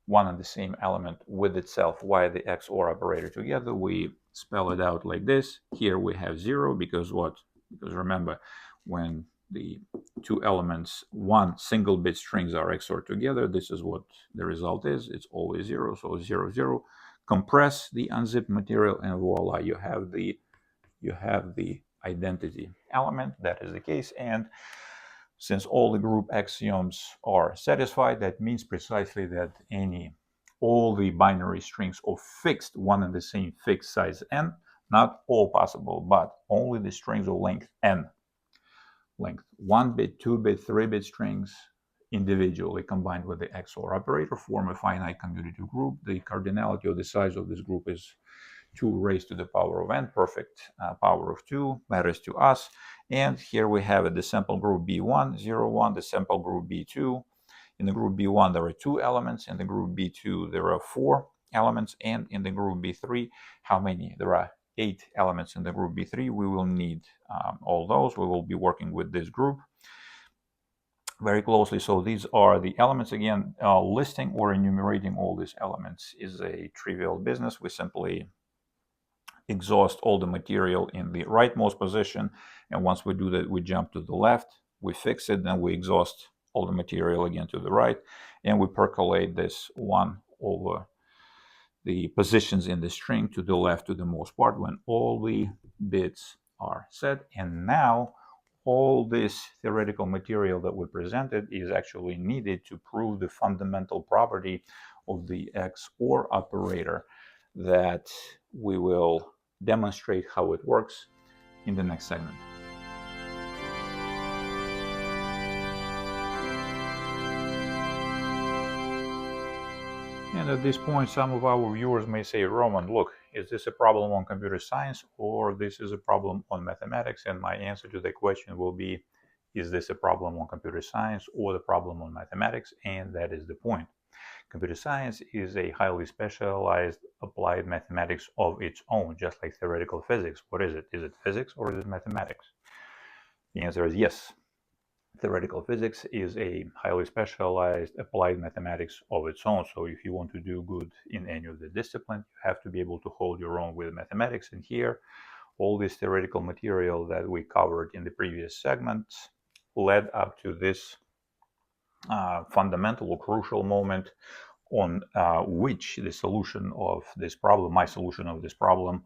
A: one and the same element with itself via the XOR operator together, we spell it out like this. Here we have 0 because what? Because remember, when the two elements, one single bit strings are XORed together, this is what the result is. It's always 0. So 0, 0. Compress the unzipped material, and voila, you have the identity element. That is the case. And since all the group axioms are satisfied, that means precisely that all the binary strings of fixed one and the same fixed size n, not all possible, but only the strings of length n, length 1-bit, 2-bit, 3-bit strings individually combined with the XOR operator form a finite commutative group. The cardinality or the size of this group is 2 raised to the power of n, perfect power of 2, matters to us. And here we have it, the sample group B1, 0, 1, the sample group B2. In the group B1 there are 2 elements, in the group B2 there are 4 elements, and in the group B3, how many? There are 8 elements in the group B3. We will need all those. We will be working with this group very closely. So these are the elements. Again, listing or enumerating all these elements is a trivial business. We simply exhaust all the material in the rightmost position, and once we do that, we jump to the left, we fix it, then we exhaust all the material again to the right, and we percolate this 1 over the positions in the string to the left to the most part when all the bits are set. And now all this theoretical material that we presented is actually needed to prove the fundamental property of the XOR operator that we will demonstrate how it works in the next segment. And at this point, some of our viewers may say, Roman, look, is this a problem on computer science or this is a problem on mathematics? And my answer to the question will be, is this a problem on computer science or the problem on mathematics? And that is the point. Computer science is a highly specialized applied mathematics of its own, just like theoretical physics. What is it? Is it physics or is it mathematics? The answer is yes. Theoretical physics is a highly specialized applied mathematics of its own. So if you want to do good in any of the disciplines, you have to be able to hold your own with mathematics. And here, all this theoretical material that we covered in the previous segments led up to this fundamental or crucial moment on which the solution of this problem, my solution of this problem,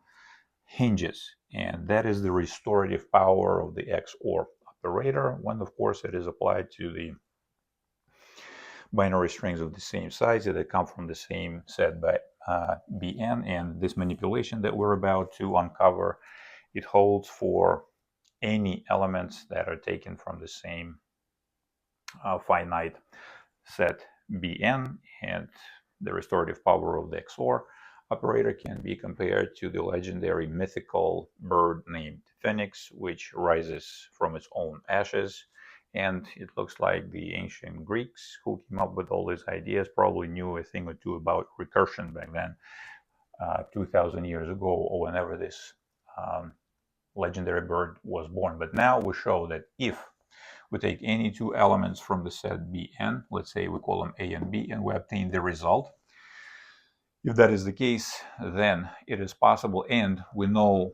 A: hinges. And that is the restorative power of the XOR operator, when of course it is applied to the binary strings of the same size that come from the same set by Bn. And this manipulation that we're about to uncover, it holds for any elements that are taken from the same finite set Bn, and the restorative power of the XOR operator can be compared to the legendary mythical bird named Phoenix, which rises from its own ashes. And it looks like the ancient Greeks who came up with all these ideas probably knew a thing or two about recursion back then, 2,000 years ago, or whenever this legendary bird was born. But now we show that if we take any 2 elements from the set Bn, let's say we call them A and B, and we obtain the result, If that is the case, then it is possible, and we know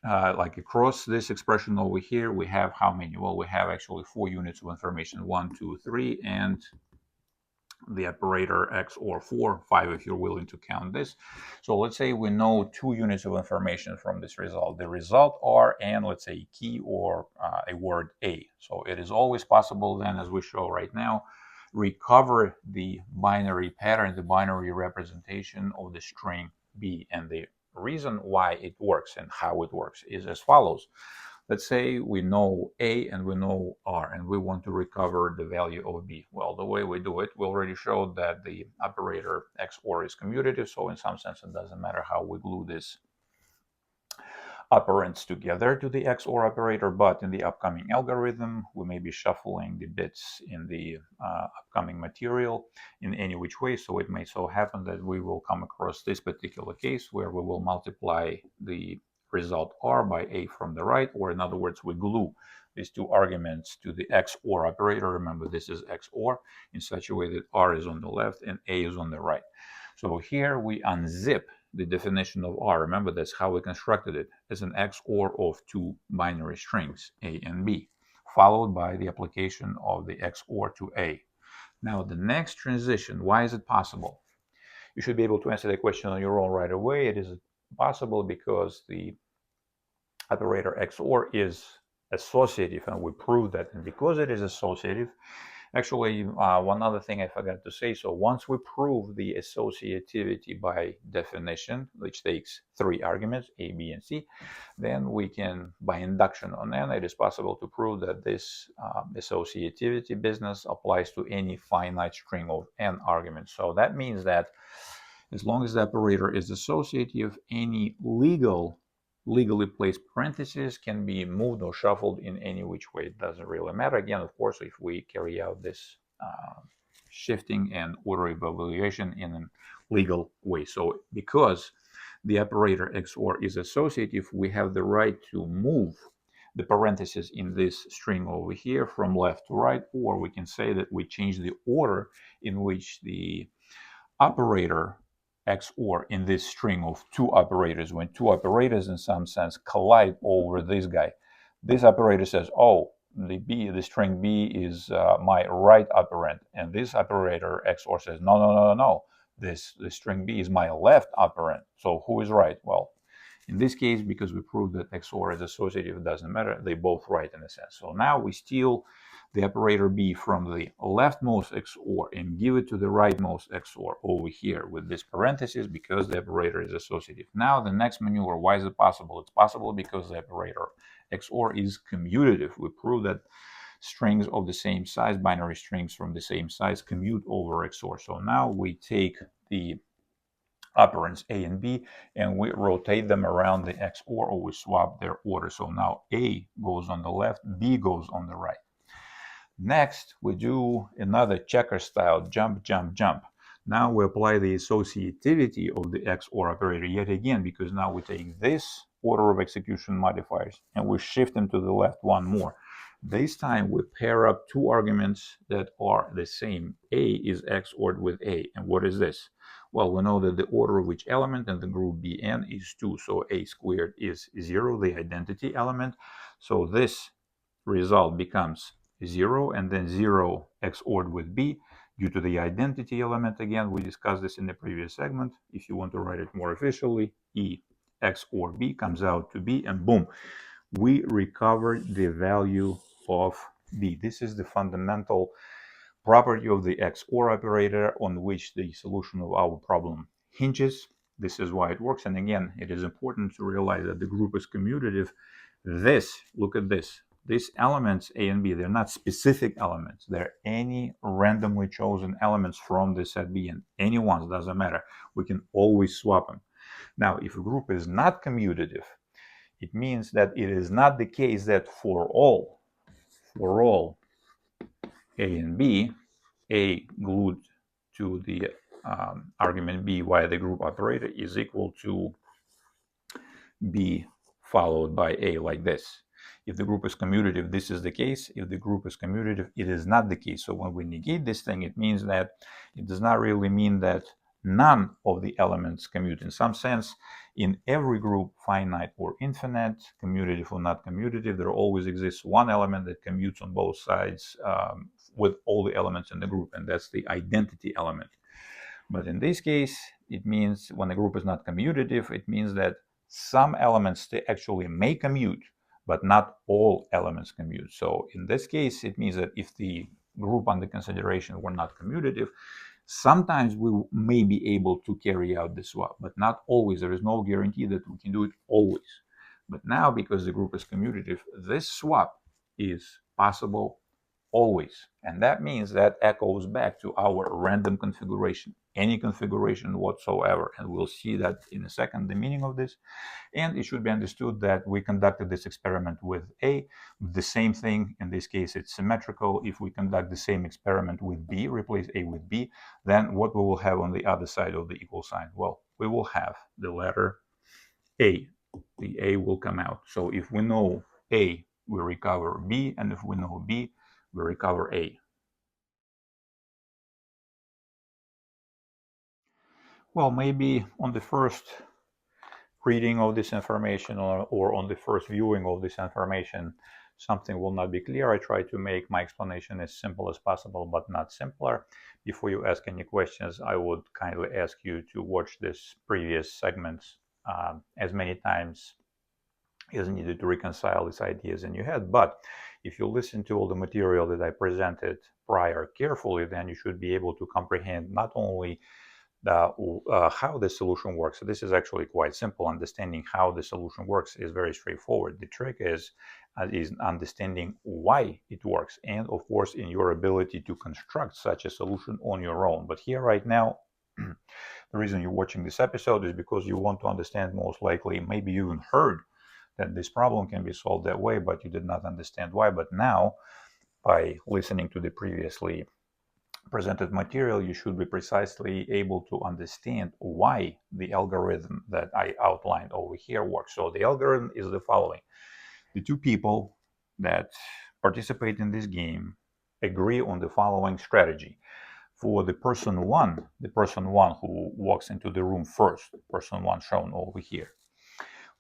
A: like across this expression over here, we have how many? Well, we have actually 4 units of information, 1, 2, 3, and the operator X or 4, 5 if you're willing to count this. So let's say we know 2 units of information from this result. The result R and let's say a key or a word A. So it is always possible then, as we show right now, recover the binary pattern, the binary representation of the string B. And the reason why it works and how it works is as follows. Let's say we know A and we know R, and we want to recover the value of B. Well, the way we do it, we already showed that the operator XOR is commutative, so in some sense it doesn't matter how we glue this operands together to the XOR operator, but in the upcoming algorithm, we may be shuffling the bits in the upcoming material in any which way, so it may so happen that we will come across this particular case where we will multiply the result R by A from the right, or in other words, we glue these 2 arguments to the XOR operator. Remember, this is XOR in such a way that R is on the left and A is on the right. So here we unzip the definition of R. Remember, that's how we constructed it, as an XOR of 2 binary strings, A and B, followed by the application of the XOR to A. Now, the next transition, why is it possible? You should be able to answer that question on your own right away. It is possible because the operator XOR is associative, and we proved that. And because it is associative, actually, one other thing I forgot to say. So once we prove the associativity by definition, which takes 3 arguments, A, B, and C, then we can, by induction on N, it is possible to prove that this associativity business applies to any finite string of N arguments. So that means that as long as the operator is associative, any legally placed parentheses can be moved or shuffled in any which way. It doesn't really matter. Again, of course, if we carry out this shifting and order evaluation in a legal way. So because the operator XOR is associative, we have the right to move the parentheses in this string over here from left to right, or we can say that we change the order in which the operator XOR in this string of 2 operators, when 2 operators in some sense collide over this guy. This operator says, oh, the string B is my right operand, and this operator XOR says, no, this string B is my left operand. So who is right? Well, in this case, because we proved that XOR is associative, it doesn't matter. They both right in a sense. So now we steal the operator B from the leftmost XOR and give it to the rightmost XOR over here with this parenthesis because the operator is associative. Now the next maneuver, why is it possible? It's possible because the operator XOR is commutative. We prove that strings of the same size, binary strings from the same size, commute over XOR. So now we take the operands A and B and we rotate them around the XOR, or we swap their order. So now A goes on the left, B goes on the right. Next, we do another checker style jump, jump, jump. Now we apply the associativity of the XOR operator yet again, because now we take this order of execution modifiers and we shift them to the left one more. This time we pair up 2 arguments that are the same. A is XORed with A. And what is this? Well, we know that the order of each element in the group Bn is 2. So A squared is 0, the identity element. So this result becomes 0, and then 0 XORed with B due to the identity element. Again, we discussed this in the previous segment. If you want to write it more officially, E XOR B comes out to B, and boom, we recovered the value of B. This is the fundamental property of the XOR operator on which the solution of our problem hinges. This is why it works. And again, it is important to realize that the group is commutative. Look at this. These elements, A and B, they're not specific elements. They're any randomly chosen elements from the set B, and any ones, doesn't matter. We can always swap them. Now, if a group is not commutative, it means that it is not the case that for all A and B, A glued to the argument B via the group operator is equal to B followed by A, like this. If the group is commutative, this is the case. If the group is commutative, it is not the case. So when we negate this thing, it means that it does not really mean that none of the elements commute. In some sense, in every group, finite or infinite, commutative or not commutative, there always exists one element that commutes on both sides with all the elements in the group, and that's the identity element. But in this case, it means when the group is not commutative, it means that some elements actually may commute, but not all elements commute. So in this case, it means that if the group under consideration were not commutative, sometimes we may be able to carry out the swap, but not always. There is no guarantee that we can do it always. But now, because the group is commutative, this swap is possible always. And that means that echoes back to our random configuration, any configuration whatsoever. And we'll see that in a second, the meaning of this. And it should be understood that we conducted this experiment with A. The same thing, in this case, it's symmetrical. If we conduct the same experiment with B, replace A with B, then what we will have on the other side of the equal sign? Well, we will have the letter A. The A will come out. So if we know A, we recover B, and if we know B, we recover A. Well, maybe on the first reading of this information or on the first viewing of this information, something will not be clear. I try to make my explanation as simple as possible, but not simpler. Before you ask any questions, I would kindly ask you to watch this previous segments as many times as needed to reconcile these ideas in your head. But if you listen to all the material that I presented prior carefully, then you should be able to comprehend not only how the solution works. So this is actually quite simple. Understanding how the solution works is very straightforward. The trick is understanding why it works, and of course in your ability to construct such a solution on your own. But here right now, the reason you're watching this episode is because you want to understand, most likely, maybe you even heard that this problem can be solved that way, but you did not understand why. But now, by listening to the previously presented material, you should be precisely able to understand why the algorithm that I outlined over here works. So the algorithm is the following. The two people that participate in this game agree on the following strategy. For the person one who walks into the room first, person one shown over here,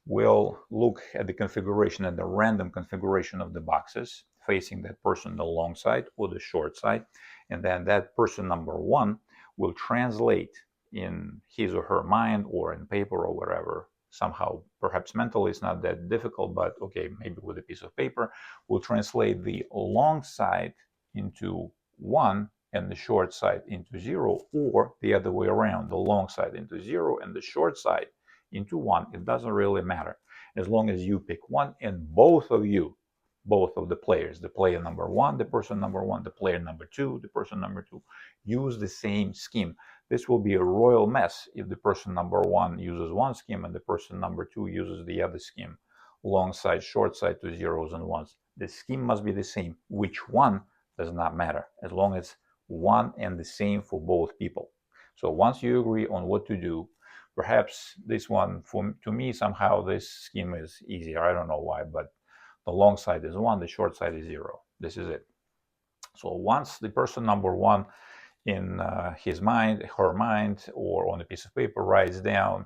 A: will look at the configuration and the random configuration of the boxes facing that person, the long side or the short side, and then that person number one will translate in his or her mind or in paper or whatever, somehow, perhaps mentally it's not that difficult, but okay, maybe with a piece of paper, will translate the long side into 1 and the short side into 0, or the other way around, the long side into 0 and the short side into 1. It doesn't really matter, as long as you pick one and both of the players, the player number one, the person number one, the player number two, the person number two, use the same scheme. This will be a royal mess if the person number one uses one scheme and the person number two uses the other scheme. Long side, short side to zeros and ones. The scheme must be the same. Which one does not matter, as long as one and the same for both people. So once you agree on what to do, perhaps this one, to me, somehow this scheme is easier. I don't know why, but the long side is 1, the short side is 0. This is it. So once the person number one in his mind, her mind, or on a piece of paper writes down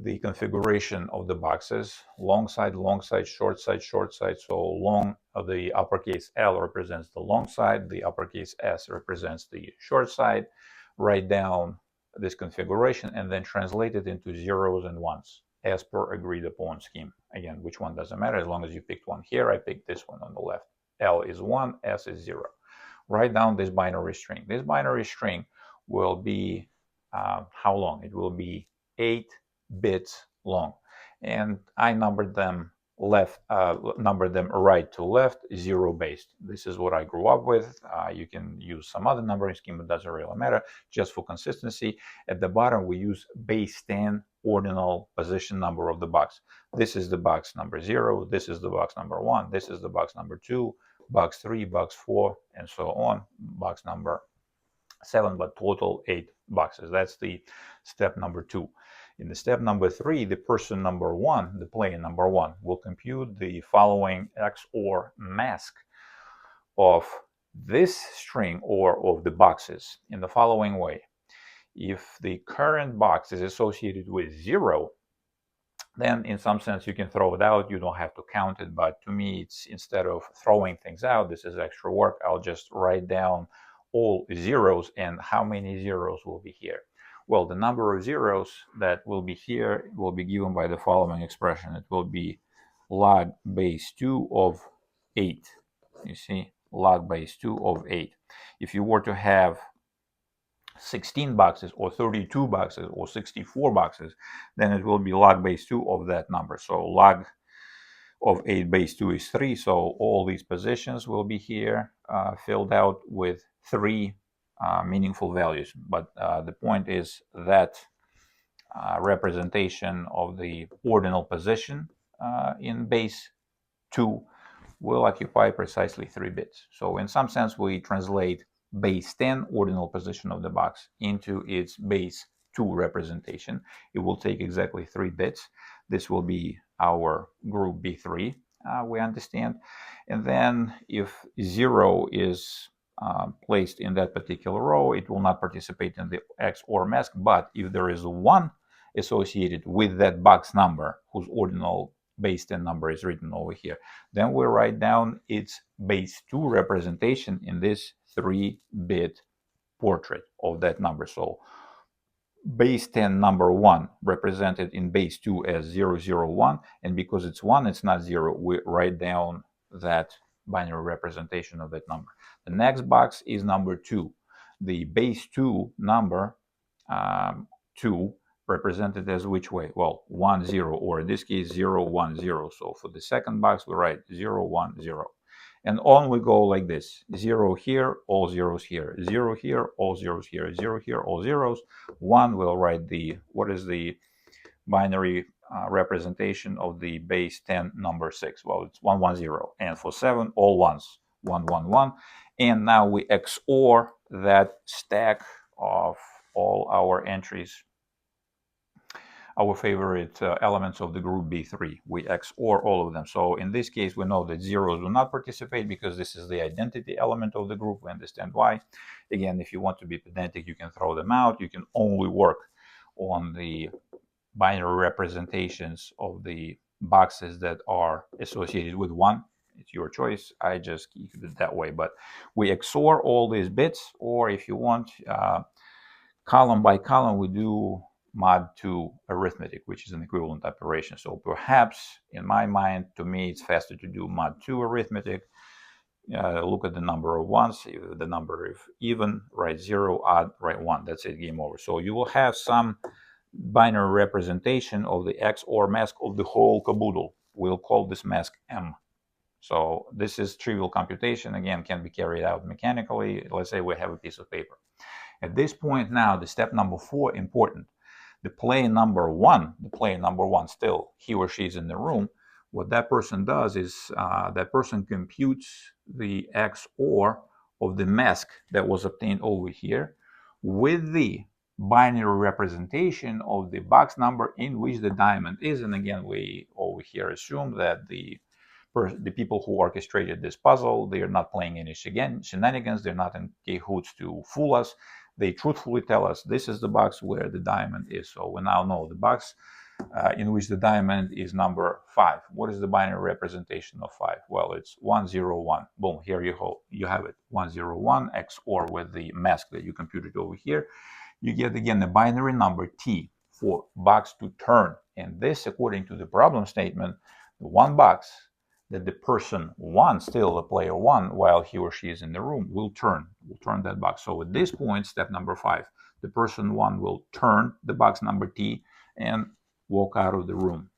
A: the configuration of the boxes, long side, short side, short side. So long, the uppercase L represents the long side, the uppercase S represents the short side. Write down this configuration and then translate it into zeros and ones as per agreed upon scheme. Again, which one doesn't matter, as long as you picked one here. I picked this one on the left. L is 1, S is 0. Write down this binary string. This binary string will be how long? It will be 8 bits long, and I numbered them right to left, 0 based. This is what I grew up with. You can use some other numbering scheme, it doesn't really matter. Just for consistency, at the bottom we use base 10 ordinal position number of the box. This is the box number 0, this is the box number 1, this is the box number 2, box 3, box 4, and so on, box number 7, but total 8 boxes. That's the step number 2. In the step number 3, the person number 1, the player number 1, will compute the following XOR mask of this string or of the boxes in the following way. if the current box is associated with 0, then in some sense you can throw it out. You don't have to count it. But to me, it's, instead of throwing things out, this is extra work. I'll just write down all zeros, and how many zeros will be here. Well, the number of zeros that will be here will be given by the following expression. It will be log base 2 of 8. You see, log base 2 of 8. If you were to have 16 boxes or 32 boxes or 64 boxes, then it will be log base 2 of that number. So log of 8 base 2 is 3. So all these positions will be here filled out with 3 meaningful values. But the point is that representation of the ordinal position in base 2 will occupy precisely 3 bits. So in some sense, we translate base 10 ordinal position of the box into its base 2 representation. It will take exactly 3 bits. This will be our group B3, we understand. And then if 0 is placed in that particular row, it will not participate in the XOR mask. But if there is 1 associated with that box number, whose ordinal base 10 number is written over here, then we write down its base 2 representation in this 3-bit portrait of that number. So base 10 number 1 represented in base 2 as 001, and because it's 1, it's not 0, we write down that binary representation of that number. The next box is number 2. The base 2 number 2 represented as which way? Well, 1 0, or in this case 0 1 0. So for the second box we write 0 1 0, and on we go like this: 0 here, all zeros here; 0 here, all zeros here; 0 here, all zeros. 1 will write the, what is the binary representation of the base 10 number 6? Well, it's 1 1 0. And for 7, all ones: 1 1 1. And now we XOR that stack of all our entries, our favorite elements of the group B3. We XOR all of them. So in this case, we know that zeros do not participate because this is the identity element of the group. We understand why. Again, if you want to be pedantic, you can throw them out. You can only work on the binary representations of the boxes that are associated with 1. It's your choice. I just keep it that way. But we XOR all these bits, or if you want, column by column, we do mod 2 arithmetic, which is an equivalent operation. So perhaps, in my mind, to me, it's faster to do mod 2 arithmetic. Look at the number of ones. If the number is even, write 0, odd, write 1. That's it, game over. So you will have some binary representation of the XOR mask of the whole caboodle. We'll call this mask M. So this is trivial computation. Again, can be carried out mechanically. Let's say we have a piece of paper. At this point now, the step number 4, important. The player number 1, still, he or she is in the room. What that person does is that person computes the XOR of the mask that was obtained over here with the binary representation of the box number in which the diamond is. And again, we over here assume that the people who orchestrated this puzzle, they are not playing any shenanigans. They're not in cahoots to fool us. They truthfully tell us this is the box where the diamond is. So we now know the box in which the diamond is number 5. What is the binary representation of 5? Well, it's 1 0 1. Boom, here you have it. 1 0 1 XOR with the mask that you computed over here. You get again the binary number T for box to turn. And this, according to the problem statement, the one box that the person 1, still the player 1, while he or she is in the room, will turn that box. So at this point, step number 5, the person 1 will turn the box number T and walk out of the room.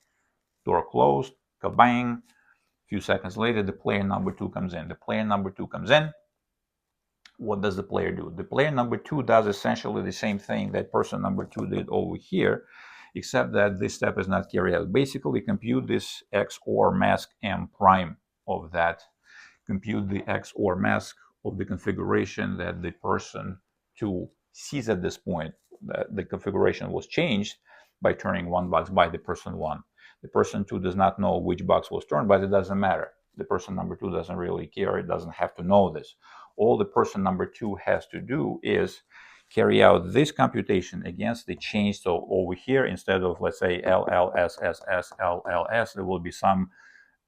A: Door closed, kabang. A few seconds later, the player number 2 comes in. The player number 2 comes in. What does the player do? The player number 2 does essentially the same thing that person number 2 did over here, except that this step is not carried out. Basically, compute this XOR mask M prime of that. Compute the XOR mask of the configuration that the person 2 sees at this point. That the configuration was changed by turning one box by the person 1. The person 2 does not know which box was turned, but it doesn't matter. The person number 2 doesn't really care. It doesn't have to know this. All the person number 2 has to do is carry out this computation against the change. So over here, instead of, let's say, LLSSSLLS, there will be some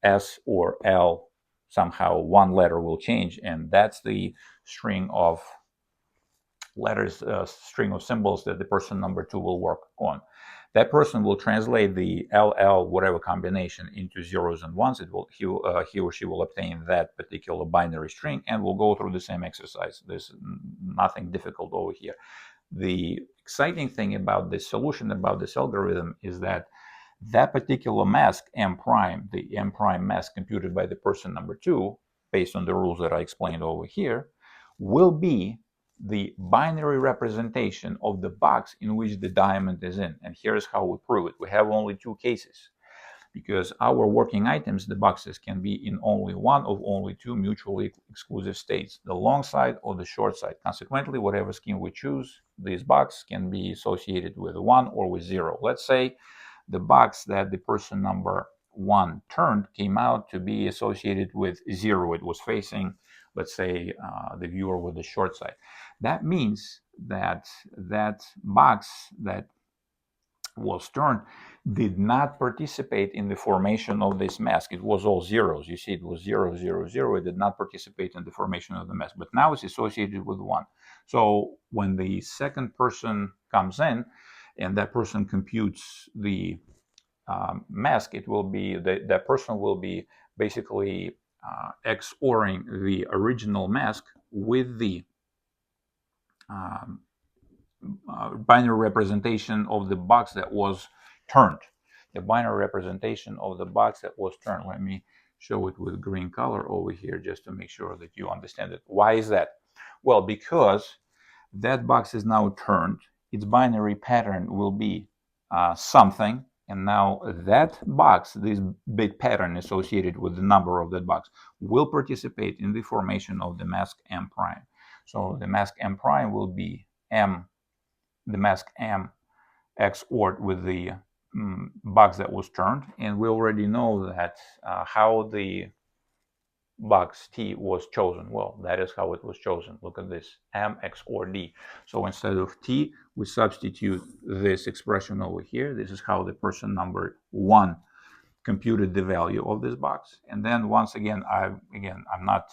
A: S or L, somehow one letter will change, and that's the string of letters, string of symbols that the person number 2 will work on. That person will translate the LL whatever combination into zeros and ones. He or she will obtain that particular binary string and will go through the same exercise. There's nothing difficult over here. The exciting thing about this solution, about this algorithm, is that that particular mask M prime, the M prime mask computed by the person number 2, based on the rules that I explained over here, will be the binary representation of the box in which the diamond is in. And here's how we prove it. We have only 2 cases, because our working items, the boxes, can be in only one of only 2 mutually exclusive states, the long side or the short side. Consequently, whatever scheme we choose, this box can be associated with 1 or with 0. Let's say the box that the person number 1 turned came out to be associated with 0. It was facing, let's say, the viewer with the short side. That means that that box that was turned did not participate in the formation of this mask. It was all zeros. You see, it was 0, 0, 0. It did not participate in the formation of the mask, but now it's associated with 1. So when the second person comes in and that person computes the mask, it will be that person will be basically XORing the original mask with the binary representation of the box that was turned. The binary representation of the box that was turned. Let me show it with green color over here just to make sure that you understand it. Why is that? Well, because that box is now turned. Its binary pattern will be something, and now that box, this bit pattern associated with the number of that box, will participate in the formation of the mask M prime. So the mask M prime will be M, the mask M XORed with the box that was turned, and we already know that how the box T was chosen. Well, that is how it was chosen. Look at this, M XOR D. So instead of T, we substitute this expression over here. This is how the person number 1 computed the value of this box. And then once again, I'm not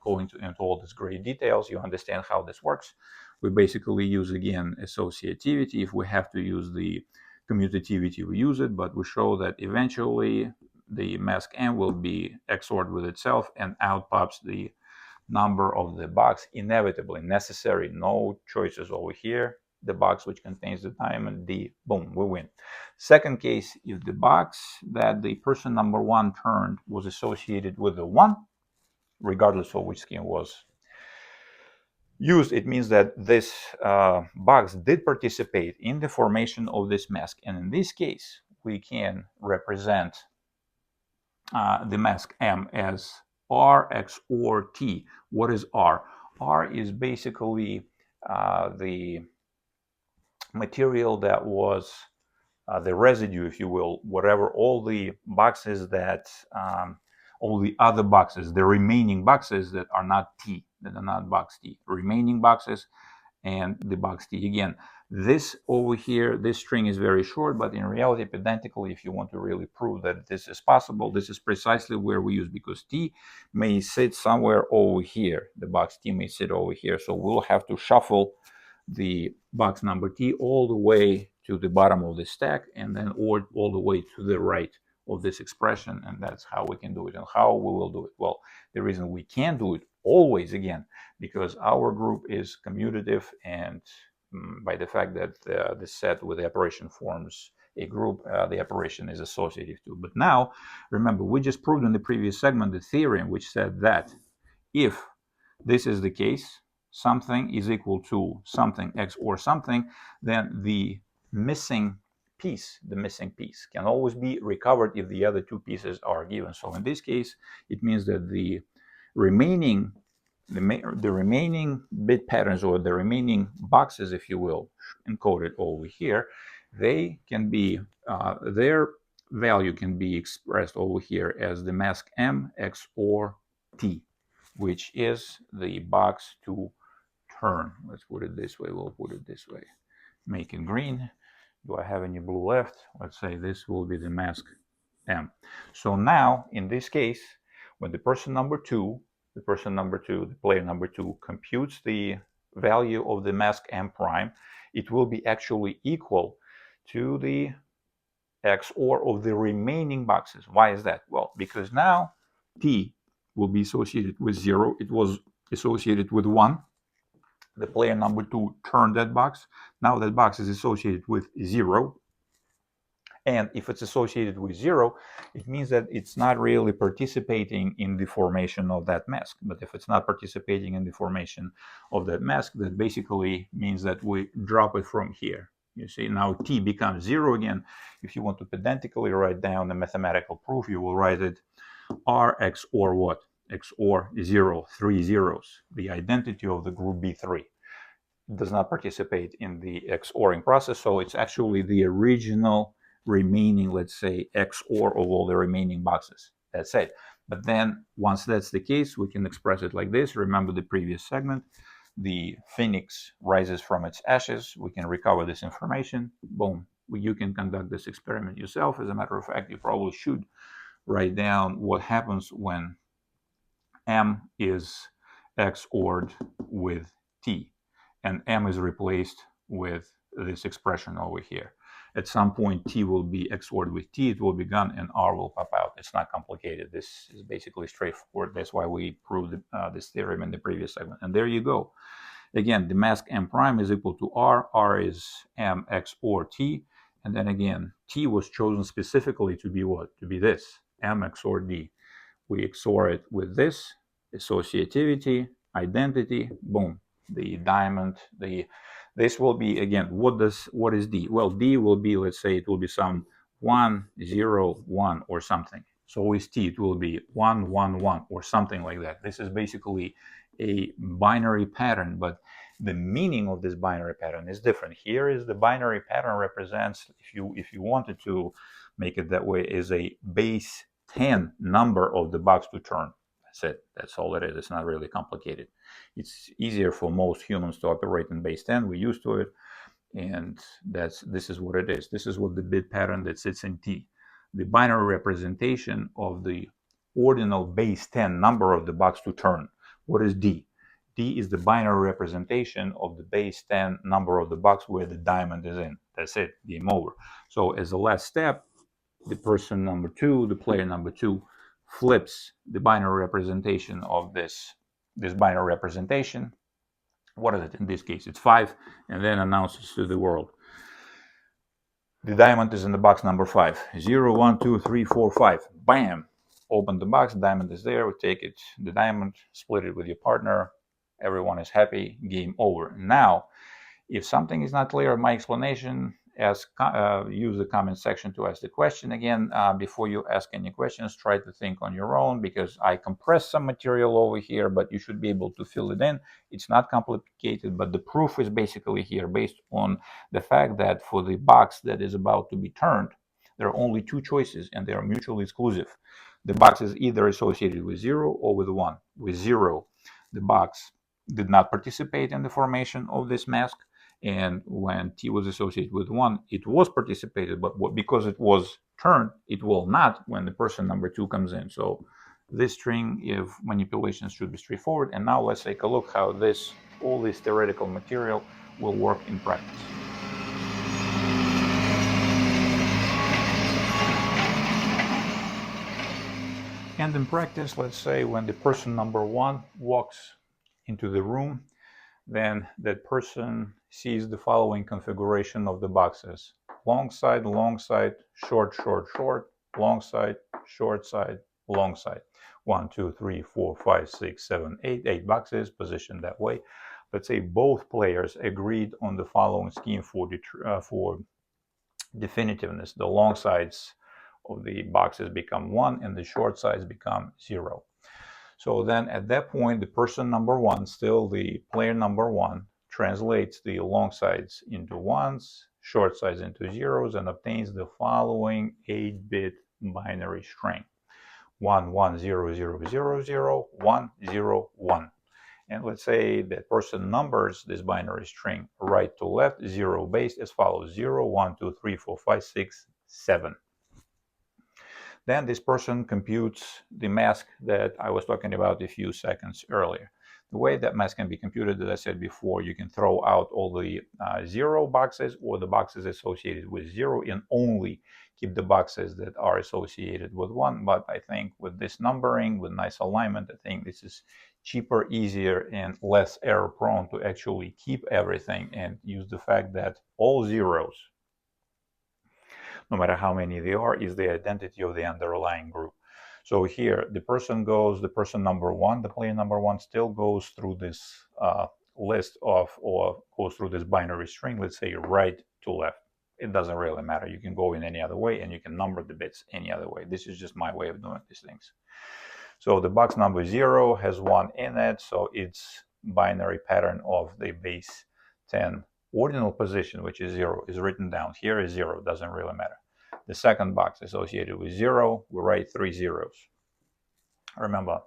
A: going into all these great details. You understand how this works. We basically use, again, associativity. If we have to use the commutativity, we use it, but we show that eventually the mask M will be XORed with itself, and out pops the number of the box, inevitably necessary, no choices over here. The box which contains the diamond D, boom, we win. Second case, if the box that the person number 1 turned was associated with the 1, regardless of which scheme was used, it means that this box did participate in the formation of this mask. And in this case, we can represent the mask M as R XOR T. What is R? R is basically the material that was the residue, if you will, whatever, all the boxes that, all the other boxes, the remaining boxes that are not T, that are not box T, remaining boxes, and the box T. Again, this over here, this string is very short, but in reality, pedantically, if you want to really prove that this is possible, this is precisely where we use, because T may sit somewhere over here. The box T may sit over here. So we'll have to shuffle the box number T all the way to the bottom of the stack, and then all the way to the right of this expression. And that's how we can do it. And how we will do it? Well, the reason we can do it always, again, because our group is commutative, and by the fact that the set with the operation forms a group, the operation is associative too. But now, remember, we just proved in the previous segment the theorem which said that if this is the case, something is equal to something X or something, then the missing piece can always be recovered if the other 2 pieces are given. So in this case, it means that the remaining bit patterns, or the remaining boxes, if you will, encoded over here, they can be their value can be expressed over here as the mask M XOR T, which is the box to turn. Let's put it this way. We'll put it this way. Make it green. Do I have any blue left? Let's say this will be the mask M. So now, in this case, when the player number two, computes the value of the mask M prime, it will be actually equal to the XOR of the remaining boxes. Why is that? Well, because now T will be associated with 0. It was associated with 1. The player number 2 turned that box. Now that box is associated with 0. And if it's associated with 0, it means that it's not really participating in the formation of that mask. But if it's not participating in the formation of that mask, that basically means that we drop it from here. You see, now T becomes 0 again. If you want to pedantically write down the mathematical proof, you will write it R XOR what? XOR 0, 3 zeros, the identity of the group B3. It does not participate in the XORing process, so it's actually the original remaining, let's say, XOR of all the remaining boxes. That's it. But then, once that's the case, we can express it like this. Remember the previous segment. The phoenix rises from its ashes. We can recover this information. Boom. You can conduct this experiment yourself. As a matter of fact, you probably should write down what happens when M is XORed with T, and M is replaced with this expression over here. At some point, T will be XORed with T, it will be gone, and R will pop out. It's not complicated. This is basically straightforward. That's why we proved this theorem in the previous segment. And there you go. Again, the mask M prime is equal to R. R is M XOR T. And then again, T was chosen specifically to be what? To be this, M XOR D. We XOR it with this, associativity, identity, boom. The diamond, this will be, again, what is D? Well, D will be, let's say, it will be some 1, 0, 1 or something. So with T, it will be 1, 1, 1 or something like that. This is basically a binary pattern, but the meaning of this binary pattern is different. Here is the binary pattern represents, if you wanted to make it that way, is a base 10 number of the box to turn. That's it. That's all it is. It's not really complicated. It's easier for most humans to operate in base 10. We're used to it, and this is what it is. This is what the bit pattern that sits in T. The binary representation of the ordinal base 10 number of the box to turn. What is D? D is the binary representation of the base 10 number of the box where the diamond is in. That's it. Game over. So as the last step, the player number 2, flips the binary representation of this binary representation. What is it? In this case, it's 5, and then announces to the world, the diamond is in the box number 5. 0, 1, 2, 3, 4, 5. Bam! Open the box, diamond is there. We take it, the diamond, split it with your partner. Everyone is happy. Game over. Now, if something is not clear in my explanation, use the comment section to ask the question. Again, before you ask any questions, try to think on your own, because I compressed some material over here, but you should be able to fill it in. It's not complicated, but the proof is basically here based on the fact that for the box that is about to be turned, there are only 2 choices, and they are mutually exclusive. The box is either associated with 0 or with 1. With 0, the box did not participate in the formation of this mask. And when T was associated with 1, it was participated, but because it was turned, it will not when the person number 2 comes in. So this string of manipulations should be straightforward. And now let's take a look how all this theoretical material will work in practice. And in practice, let's say when the person number 1 walks into the room, then that person sees the following configuration of the boxes: long side, short, short, short, long side, short side, long side. 1, 2, 3, 4, 5, 6, 7, 8 boxes positioned that way. Let's say both players agreed on the following scheme for definitiveness. The long sides of the boxes become 1 and the short sides become 0. So then at that point, the person number 1, still the player number 1, translates the long sides into 1s, short sides into 0s, and obtains the following 8-bit binary string: 1, 1, 0, 0, 0, 0, 1, 0, 1. And let's say that person numbers this binary string right to left, 0 based, as follows: 0, 1, 2, 3, 4, 5, 6, 7. Then this person computes the mask that I was talking about a few seconds earlier. The way that mask can be computed, as I said before, you can throw out all the 0 boxes or the boxes associated with 0 and only keep the boxes that are associated with 1. But I think with this numbering, with nice alignment, I think this is cheaper, easier, and less error prone to actually keep everything and use the fact that all zeros, no matter how many they are, is the identity of the underlying group. So here, the person number 1, the player number 1 still goes through this list of, or goes through this binary string, let's say right to left. It doesn't really matter. You can go in any other way, and you can number the bits any other way. This is just my way of doing these things. So the box number 0 has 1 in it, so its binary pattern of the base 10 ordinal position, which is 0, is written down. Here is 0, doesn't really matter. The second box associated with 0, we write 3 zeros. Remember,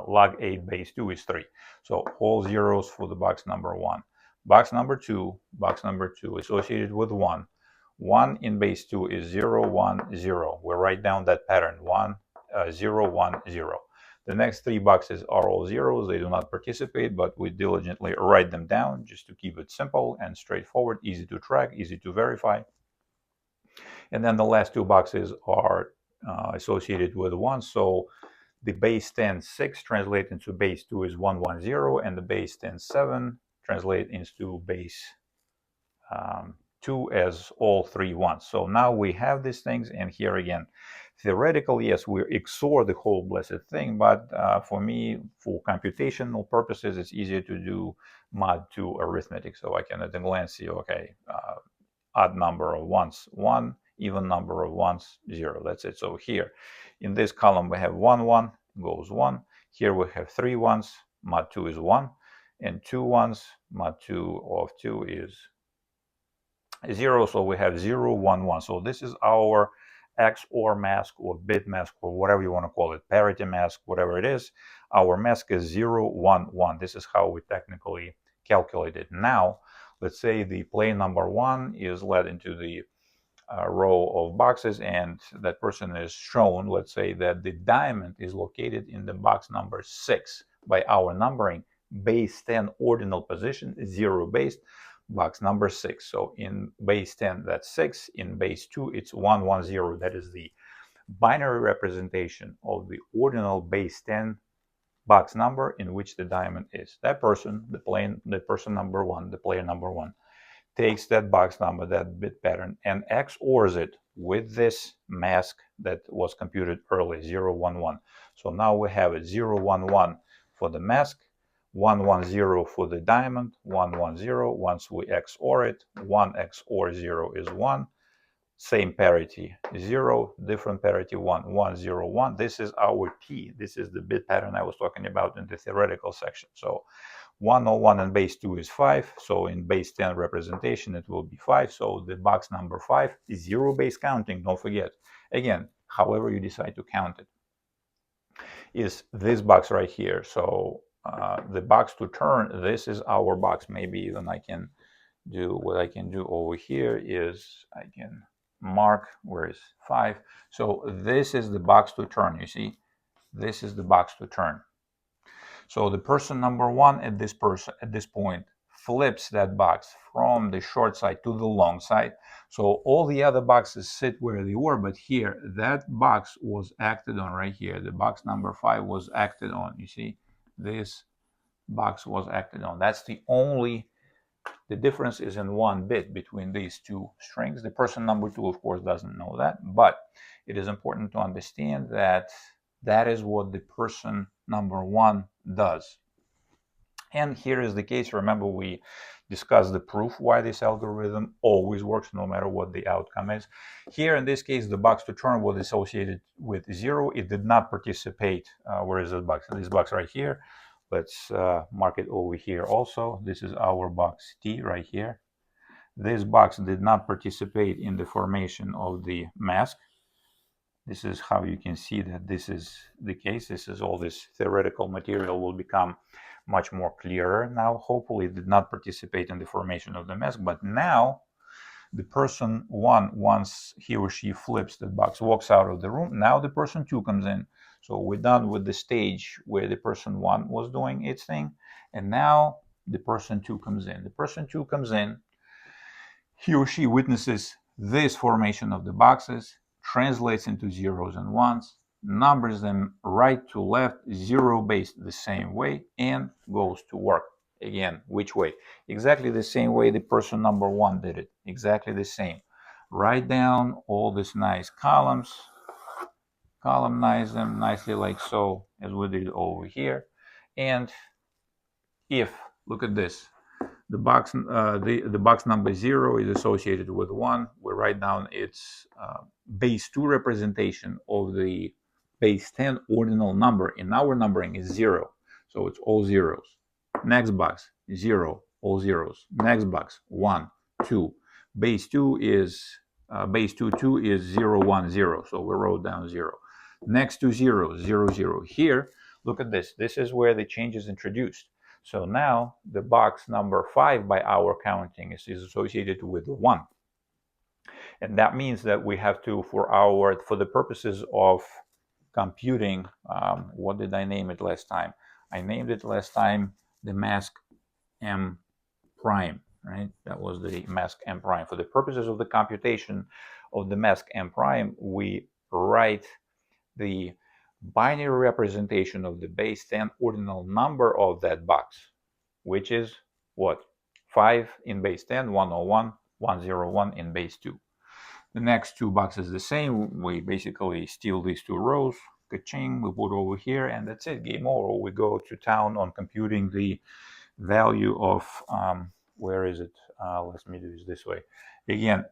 A: log 8 base 2 is 3. So all zeros for the box number 1. Box number 2 associated with 1. 1 in base 2 is 0, 1, 0. We write down that pattern, 1, 0, 1, 0. The next 3 boxes are all zeros. They do not participate, but we diligently write them down just to keep it simple and straightforward, easy to track, easy to verify. And then the last 2 boxes are associated with 1. So the base 10, 6 translate into base 2 is 1, 1, 0, and the base 10, 7 translate into base 2 as all 3 ones. So now we have these things, and here again, theoretically, yes, we XOR the whole blessed thing, but for me, for computational purposes, it's easier to do mod 2 arithmetic. So I can at a glance see, okay, odd number of ones, 1, even number of ones, 0. That's it. So here, in this column, we have 1, 1, goes 1. Here we have 3 ones, mod 2 is 1, and 2 ones, mod 2 of 2 is 0. So we have 0, 1, 1. So this is our XOR mask or bit mask or whatever you want to call it, parity mask, whatever it is. Our mask is 0, 1, 1. This is how we technically calculate it. Now, let's say the player number 1 is led into the row of boxes, and that person is shown, let's say that the diamond is located in the box number 6 by our numbering, base 10 ordinal position, 0 based, box number 6. So in base 10, that's 6. In base 2, it's 1, 1, 0. That is the binary representation of the ordinal base 10 box number in which the diamond is. That person, the person number 1, the player number 1, takes that box number, that bit pattern, and XORs it with this mask that was computed early, 0, 1, 1. So now we have it 0, 1, 1 for the mask, 1, 1, 0 for the diamond, 1, 1, 0. Once we XOR it, 1 XOR 0 is 1. Same parity, 0, different parity, 1, 1, 0, 1. This is our P. This is the bit pattern I was talking about in the theoretical section. So 101 in base 2 is 5. So in base 10 representation, it will be 5. So the box number 5 is 0 base counting. Don't forget. Again, however you decide to count it, is this box right here. So the box to turn, this is our box. Maybe even I can do what I can do over here is I can mark where is 5. So this is the box to turn. You see, this is the box to turn. So the person number 1 at this point flips that box from the short side to the long side. So all the other boxes sit where they were, but here that box was acted on right here. The box number 5 was acted on. You see, this box was acted on. That's the only. The difference is in 1 bit between these 2 strings. The person number 2, of course, doesn't know that, but it is important to understand that that is what the person number 1 does. And here is the case. Remember, we discussed the proof why this algorithm always works no matter what the outcome is. Here, in this case, the box to turn was associated with 0. It did not participate. Where is this box? This box right here. Let's mark it over here also. This is our box T right here. This box did not participate in the formation of the mask. This is how you can see that this is the case. This is all this theoretical material will become much more clearer now. Hopefully it did not participate in the formation of the mask, but now the person 1, once he or she flips the box, walks out of the room, now the person 2 comes in. So we're done with the stage where the person 1 was doing its thing, and now the person 2 comes in. The person 2 comes in, he or she witnesses this formation of the boxes, translates into zeros and ones, numbers them right to left, zero based the same way, and goes to work. Again, which way? Exactly the same way the person number 1 did it. Exactly the same. Write down all these nice columns, columnize them nicely like so, as we did over here. And if, look at this, the box number 0 is associated with 1. We write down its base 2 representation of the base 10 ordinal number. In our numbering is 0, so it's all zeros. Next box 0, all zeros. Next box 1, 2. Base 2 is base 2 2 is 0, 1, 0, so we wrote down 0. Next to 0, 0, 0. Here, look at this. This is where the change is introduced. So now the box number 5 by our counting is associated with 1. And that means that we have to, for the purposes of computing, what did I name it last time? I named it last time the mask M prime, right? That was the mask M prime. For the purposes of the computation of the mask M prime, we write the binary representation of the base 10 ordinal number of that box, which is what? 5 in base 10, 101, 101 in base 2. The next two boxes the same. We basically steal these two rows, ka-ching, we put over here, and that's it, game over. We go to town on computing the value of, where is it? Let me do this this way. Again,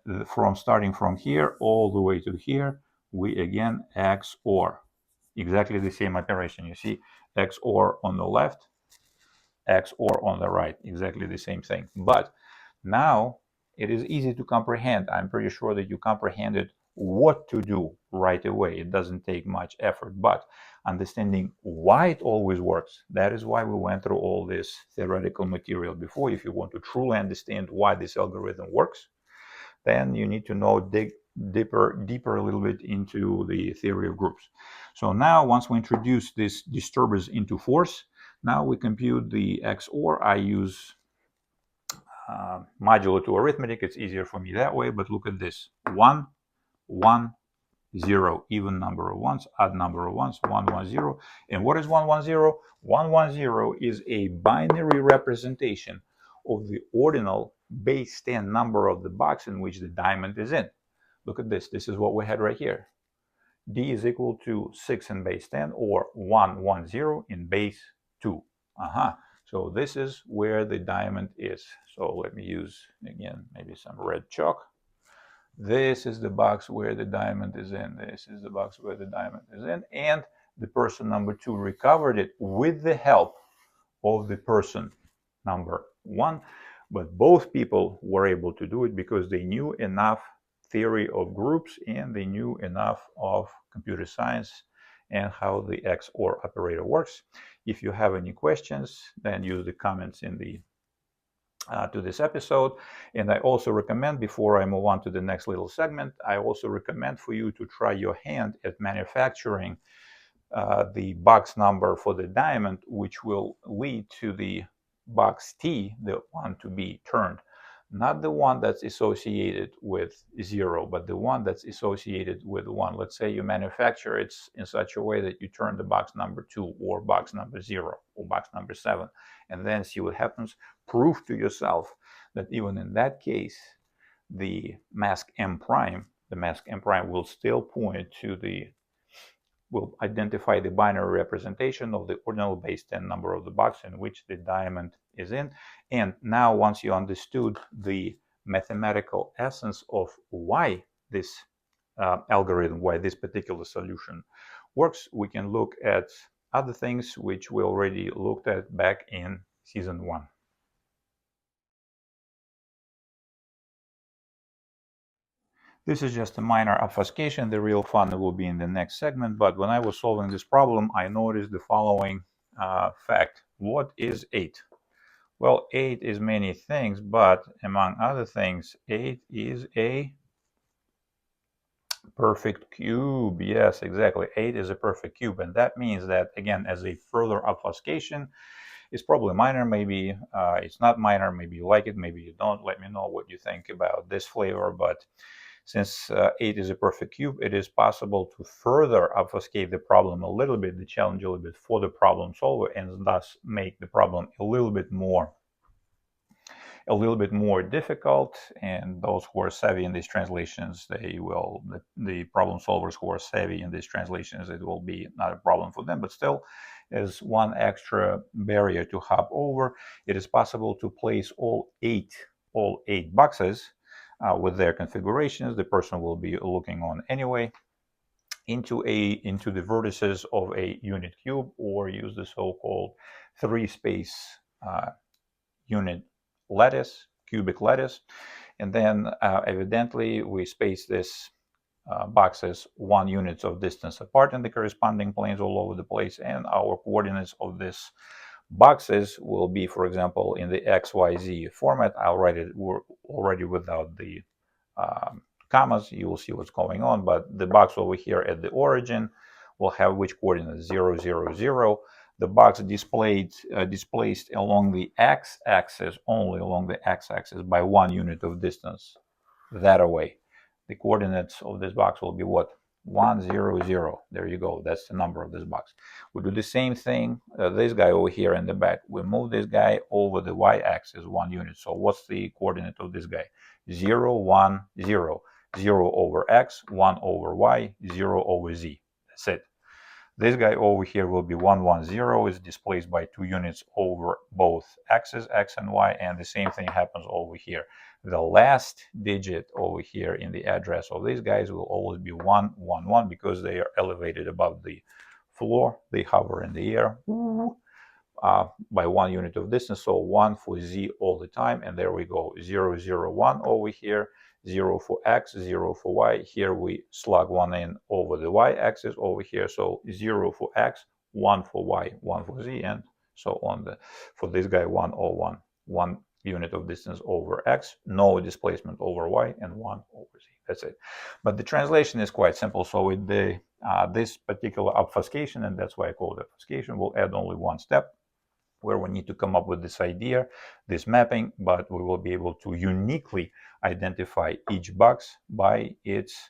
A: starting from here all the way to here, we again XOR. Exactly the same operation. You see XOR on the left, XOR on the right. Exactly the same thing. But now it is easy to comprehend. I'm pretty sure that you comprehended what to do right away. It doesn't take much effort, but understanding why it always works, that is why we went through all this theoretical material before. If you want to truly understand why this algorithm works, then you need to dig deeper a little bit into the theory of groups. So now, once we introduce this disturbance into force, now we compute the XOR. I use modulo to arithmetic. It's easier for me that way, but look at this. 1, 1, 0, even number of ones, odd number of ones, 1, 1, 0. And what is 1, 1, 0? 1, 1, 0 is a binary representation of the ordinal base 10 number of the box in which the diamond is in. Look at this. This is what we had right here. D is equal to 6 in base 10, or 1, 1, 0 in base 2. So this is where the diamond is. So let me use, again, maybe some red chalk. This is the box where the diamond is in. This is the box where the diamond is in. And the person number 2 recovered it with the help of the person number 1. But both people were able to do it because they knew enough theory of groups and they knew enough of computer science and how the XOR operator works. If you have any questions, then use the comments in the to this episode. And I also recommend, before I move on to the next little segment, I also recommend for you to try your hand at manufacturing the box number for the diamond, which will lead to the box T, the one to be turned. Not the one that's associated with 0, but the one that's associated with 1. Let's say you manufacture it in such a way that you turn the box number 2 or box number 0 or box number 7, and then see what happens. Prove to yourself that even in that case, the mask M prime, will still point to will identify the binary representation of the ordinal base 10 number of the box in which the diamond is in. And now, once you understood the mathematical essence of why this algorithm, why this particular solution works, we can look at other things which we already looked at back in season 1. This is just a minor obfuscation. The real fun will be in the next segment. But when I was solving this problem, I noticed the following fact. what is 8? Well, 8 is many things, but among other things, 8 is a perfect cube. Yes, exactly. 8 is a perfect cube, and that means that, again, as a further obfuscation, it's probably minor, maybe it's not minor, maybe you like it, maybe you don't. Let me know what you think about this flavor, but since 8 is a perfect cube, it is possible to further obfuscate the problem a little bit, the challenge a little bit for the problem solver, and thus make the problem a little bit more difficult. And those who are savvy in these translations, they will, the problem solvers who are savvy in these translations, it will be not a problem for them, but still, as one extra barrier to hop over, it is possible to place all eight boxes with their configurations. The person will be looking on anyway into the vertices of a unit cube, or use the so-called three-space unit lattice, cubic lattice, and then evidently we space this boxes 1 units of distance apart in the corresponding planes all over the place, and our coordinates of this boxes will be, for example, in the XYZ format. I'll write it already without the commas. You will see what's going on, but the box over here at the origin will have which coordinates? 0, 0, 0. The box displaced along the x-axis, only along the x-axis by 1 unit of distance that away. The coordinates of this box will be what? 1, 0, 0. There you go. That's the number of this box. We do the same thing, this guy over here in the back. We move this guy over the y-axis 1 unit. So what's the coordinate of this guy? 0, 1, 0. 0 over x, 1 over y, 0 over z. That's it. This guy over here will be 1, 1, 0. Is displaced by 2 units over both axes, x and y, and the same thing happens over here. The last digit over here in the address of these guys will always be 1, 1, 1, because they are elevated above the floor. They hover in the air by 1 unit of distance, so 1 for z all the time, and there we go, 0, 0, 1 over here, 0 for x, 0 for y. Here we slug 1 in over the y-axis over here, so 0 for x, 1 for y, 1 for z, and so on. For this guy, 1, 0, 1, 1 unit of distance over x, no displacement over y, and 1 over z. That's it. But the translation is quite simple. So with this particular obfuscation, and that's why I call it obfuscation, we'll add only one step, where we need to come up with this idea, this mapping, but we will be able to uniquely identify each box by its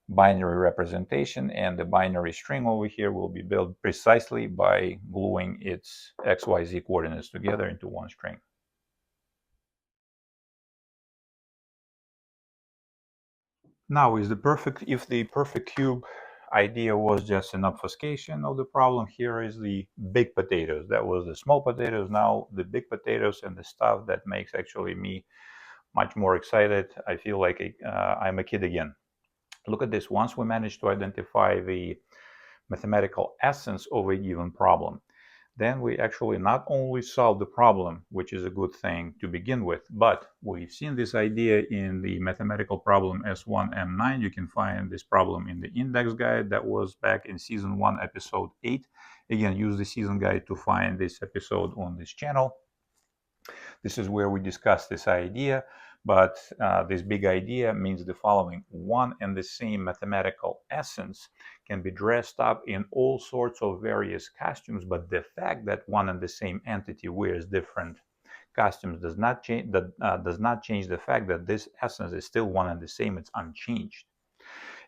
A: binary representation, and the binary string over here will be built precisely by gluing its XYZ coordinates together into one string. Now, if the perfect cube idea was just an obfuscation of the problem, here is the big potatoes. That was the small potatoes. Now the big potatoes, and the stuff that makes actually me much more excited. I feel like I'm a kid again. Look at this. Once we manage to identify the mathematical essence of a given problem, then we actually not only solve the problem, which is a good thing to begin with, but we've seen this idea in the mathematical problem S1M9. You can find this problem in the index guide. That was back in season 1, episode 8. Again, use the season guide to find this episode on this channel. This is where we discuss this idea, but this big idea means the following. One and the same mathematical essence can be dressed up in all sorts of various costumes, but the fact that one and the same entity wears different costumes does not change the fact that this essence is still one and the same. It's unchanged.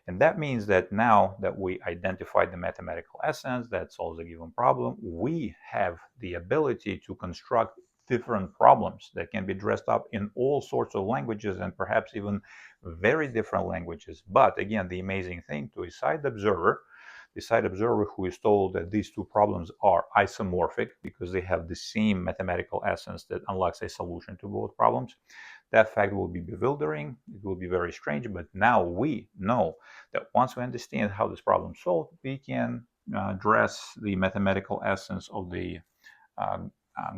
A: And that means that now that we identified the mathematical essence that solves a given problem, we have the ability to construct different problems that can be dressed up in all sorts of languages, and perhaps even very different languages. But again, the amazing thing to a side observer, the side observer who is told that these two problems are isomorphic because they have the same mathematical essence that unlocks a solution to both problems, that fact will be bewildering. It will be very strange, but now we know that once we understand how this problem is solved, we can dress the mathematical essence of the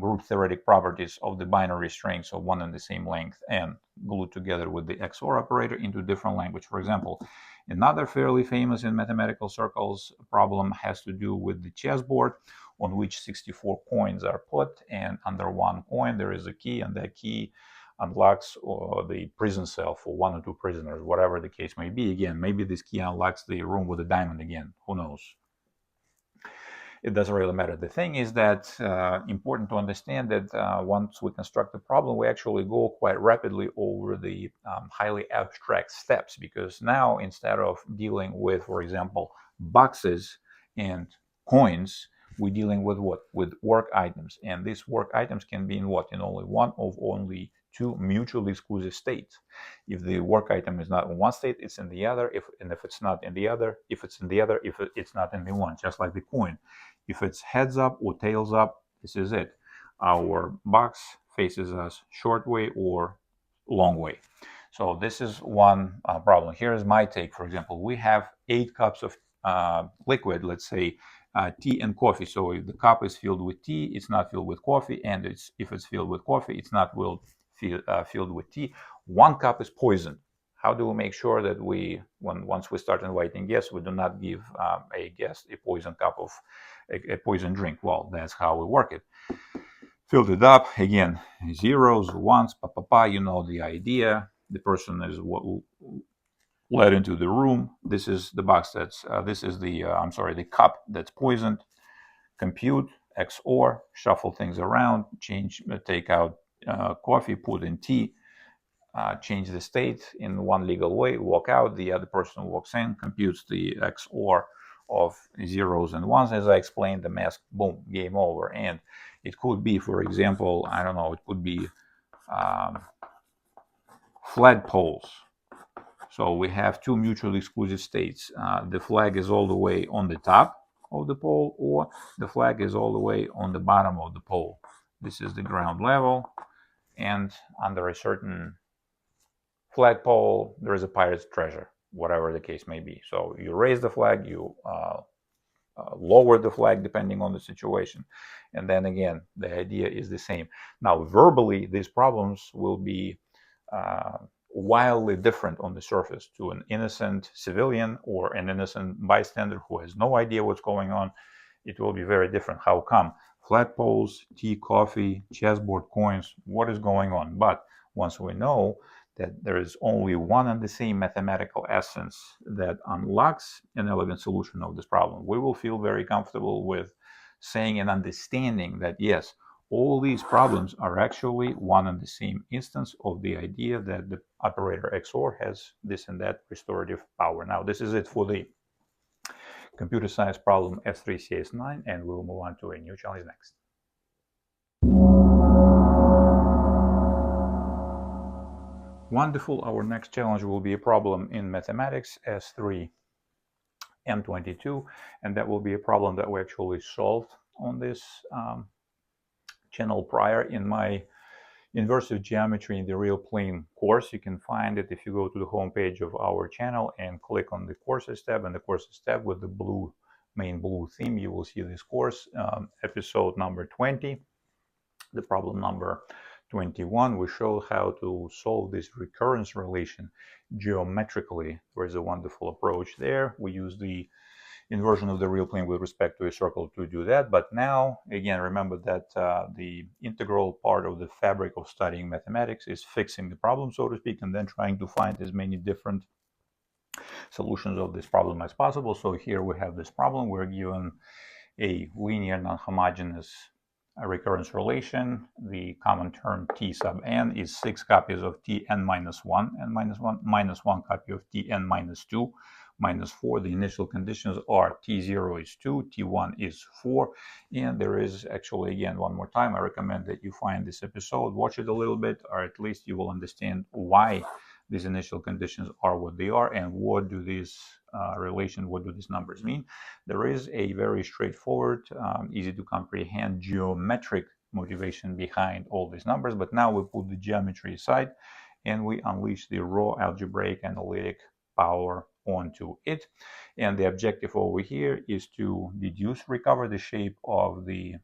A: group-theoretic properties of the binary strings of one and the same length and glued together with the XOR operator into different language. For example, another fairly famous in mathematical circles problem has to do with the chessboard, on which 64 coins are put, and under one coin there is a key, and that key unlocks the prison cell for one or two prisoners, whatever the case may be. Again, maybe this key unlocks the room with a diamond again, who knows. It doesn't really matter. The thing is that important to understand that once we construct the problem, we actually go quite rapidly over the highly abstract steps, because now instead of dealing with, for example, boxes and coins, we're dealing with what? With work items. And these work items can be in what? In only one of only two mutually exclusive states. If the work item is not in one state, it's in the other. If it's not in the other, if it's in the other, if it's not in the one, just like the coin. If it's heads up or tails up, this is it. Our box faces us short way or long way. So this is one problem. Here is my take. For example, we have 8 cups of liquid, let's say tea and coffee. So if the cup is filled with tea, it's not filled with coffee. And if it's filled with coffee, it's not filled with tea. 1 cup is poison. How do we make sure that once we start inviting guests, we do not give a guest a poison cup of a poison drink? Well, that's how we work it. Filled it up, again, zeros, ones, you know the idea. The person is led into the room. This is the box this is the cup that's poisoned. Compute, XOR, shuffle things around, take out coffee, put in tea. Change the state in one legal way, walk out, the other person walks in, computes the XOR of zeros and ones. As I explained, the mask, boom, game over. And it could be, for example, I don't know, it could be flagpoles. So we have two mutually exclusive states. The flag is all the way on the top of the pole, or the flag is all the way on the bottom of the pole. This is the ground level, and under a certain flagpole, there is a pirate's treasure, whatever the case may be. So you raise the flag, you lower the flag depending on the situation. And then again, the idea is the same. Now, verbally, these problems will be wildly different on the surface to an innocent civilian or an innocent bystander who has no idea what's going on. It will be very different. How come? Flagpoles, tea, coffee, chessboard, coins, what is going on? But once we know that there is only one and the same mathematical essence that unlocks an elegant solution of this problem, we will feel very comfortable with saying and understanding that, yes, all these problems are actually one and the same instance of the idea that the operator XOR has this and that restorative power. Now, this is it for the computer science problem S3CS9, and we'll move on to a new challenge next. Wonderful. Our next challenge will be a problem in mathematics S3M22, and that will be a problem that we actually solved on this channel prior in my inversive geometry in the real plane course. You can find it if you go to the homepage of our channel and click on the courses tab, and the courses tab with the main blue theme, you will see this course, episode number 20, the problem number 21. We show how to solve this recurrence relation geometrically. There is a wonderful approach there. We use the inversion of the real plane with respect to a circle to do that. But now, again, remember that the integral part of the fabric of studying mathematics is fixing the problem, so to speak, and then trying to find as many different solutions of this problem as possible. So here we have this problem. We're given a linear non-homogeneous recurrence relation. The common term t sub n is 6 copies of tn minus 1 and minus 1 copy of tn minus 2 minus 4. The initial conditions are t0 is 2, t1 is 4, and there is actually, again, one more time, I recommend that you find this episode, watch it a little bit, or at least you will understand why these initial conditions are what they are, and what do these what do these numbers mean. There is a very straightforward, easy to comprehend geometric motivation behind all these numbers, but now we put the geometry aside and we unleash the raw algebraic analytic power onto it. And the objective over here is to recover the shape of the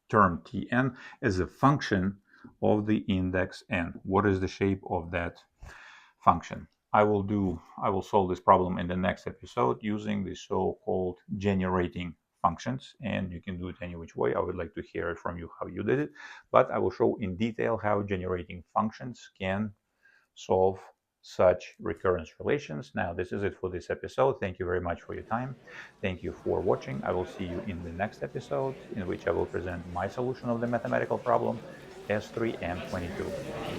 A: term Tn as a function of the index n. What is the shape of that function? I will solve this problem in the next episode using the so-called generating functions, and you can do it any which way. I would like to hear from you how you did it, but I will show in detail how generating functions can solve such recurrence relations. Now, this is it for this episode. Thank you very much for your time. Thank you for watching. I will see you in the next episode, in which I will present my solution of the mathematical problem S3M22.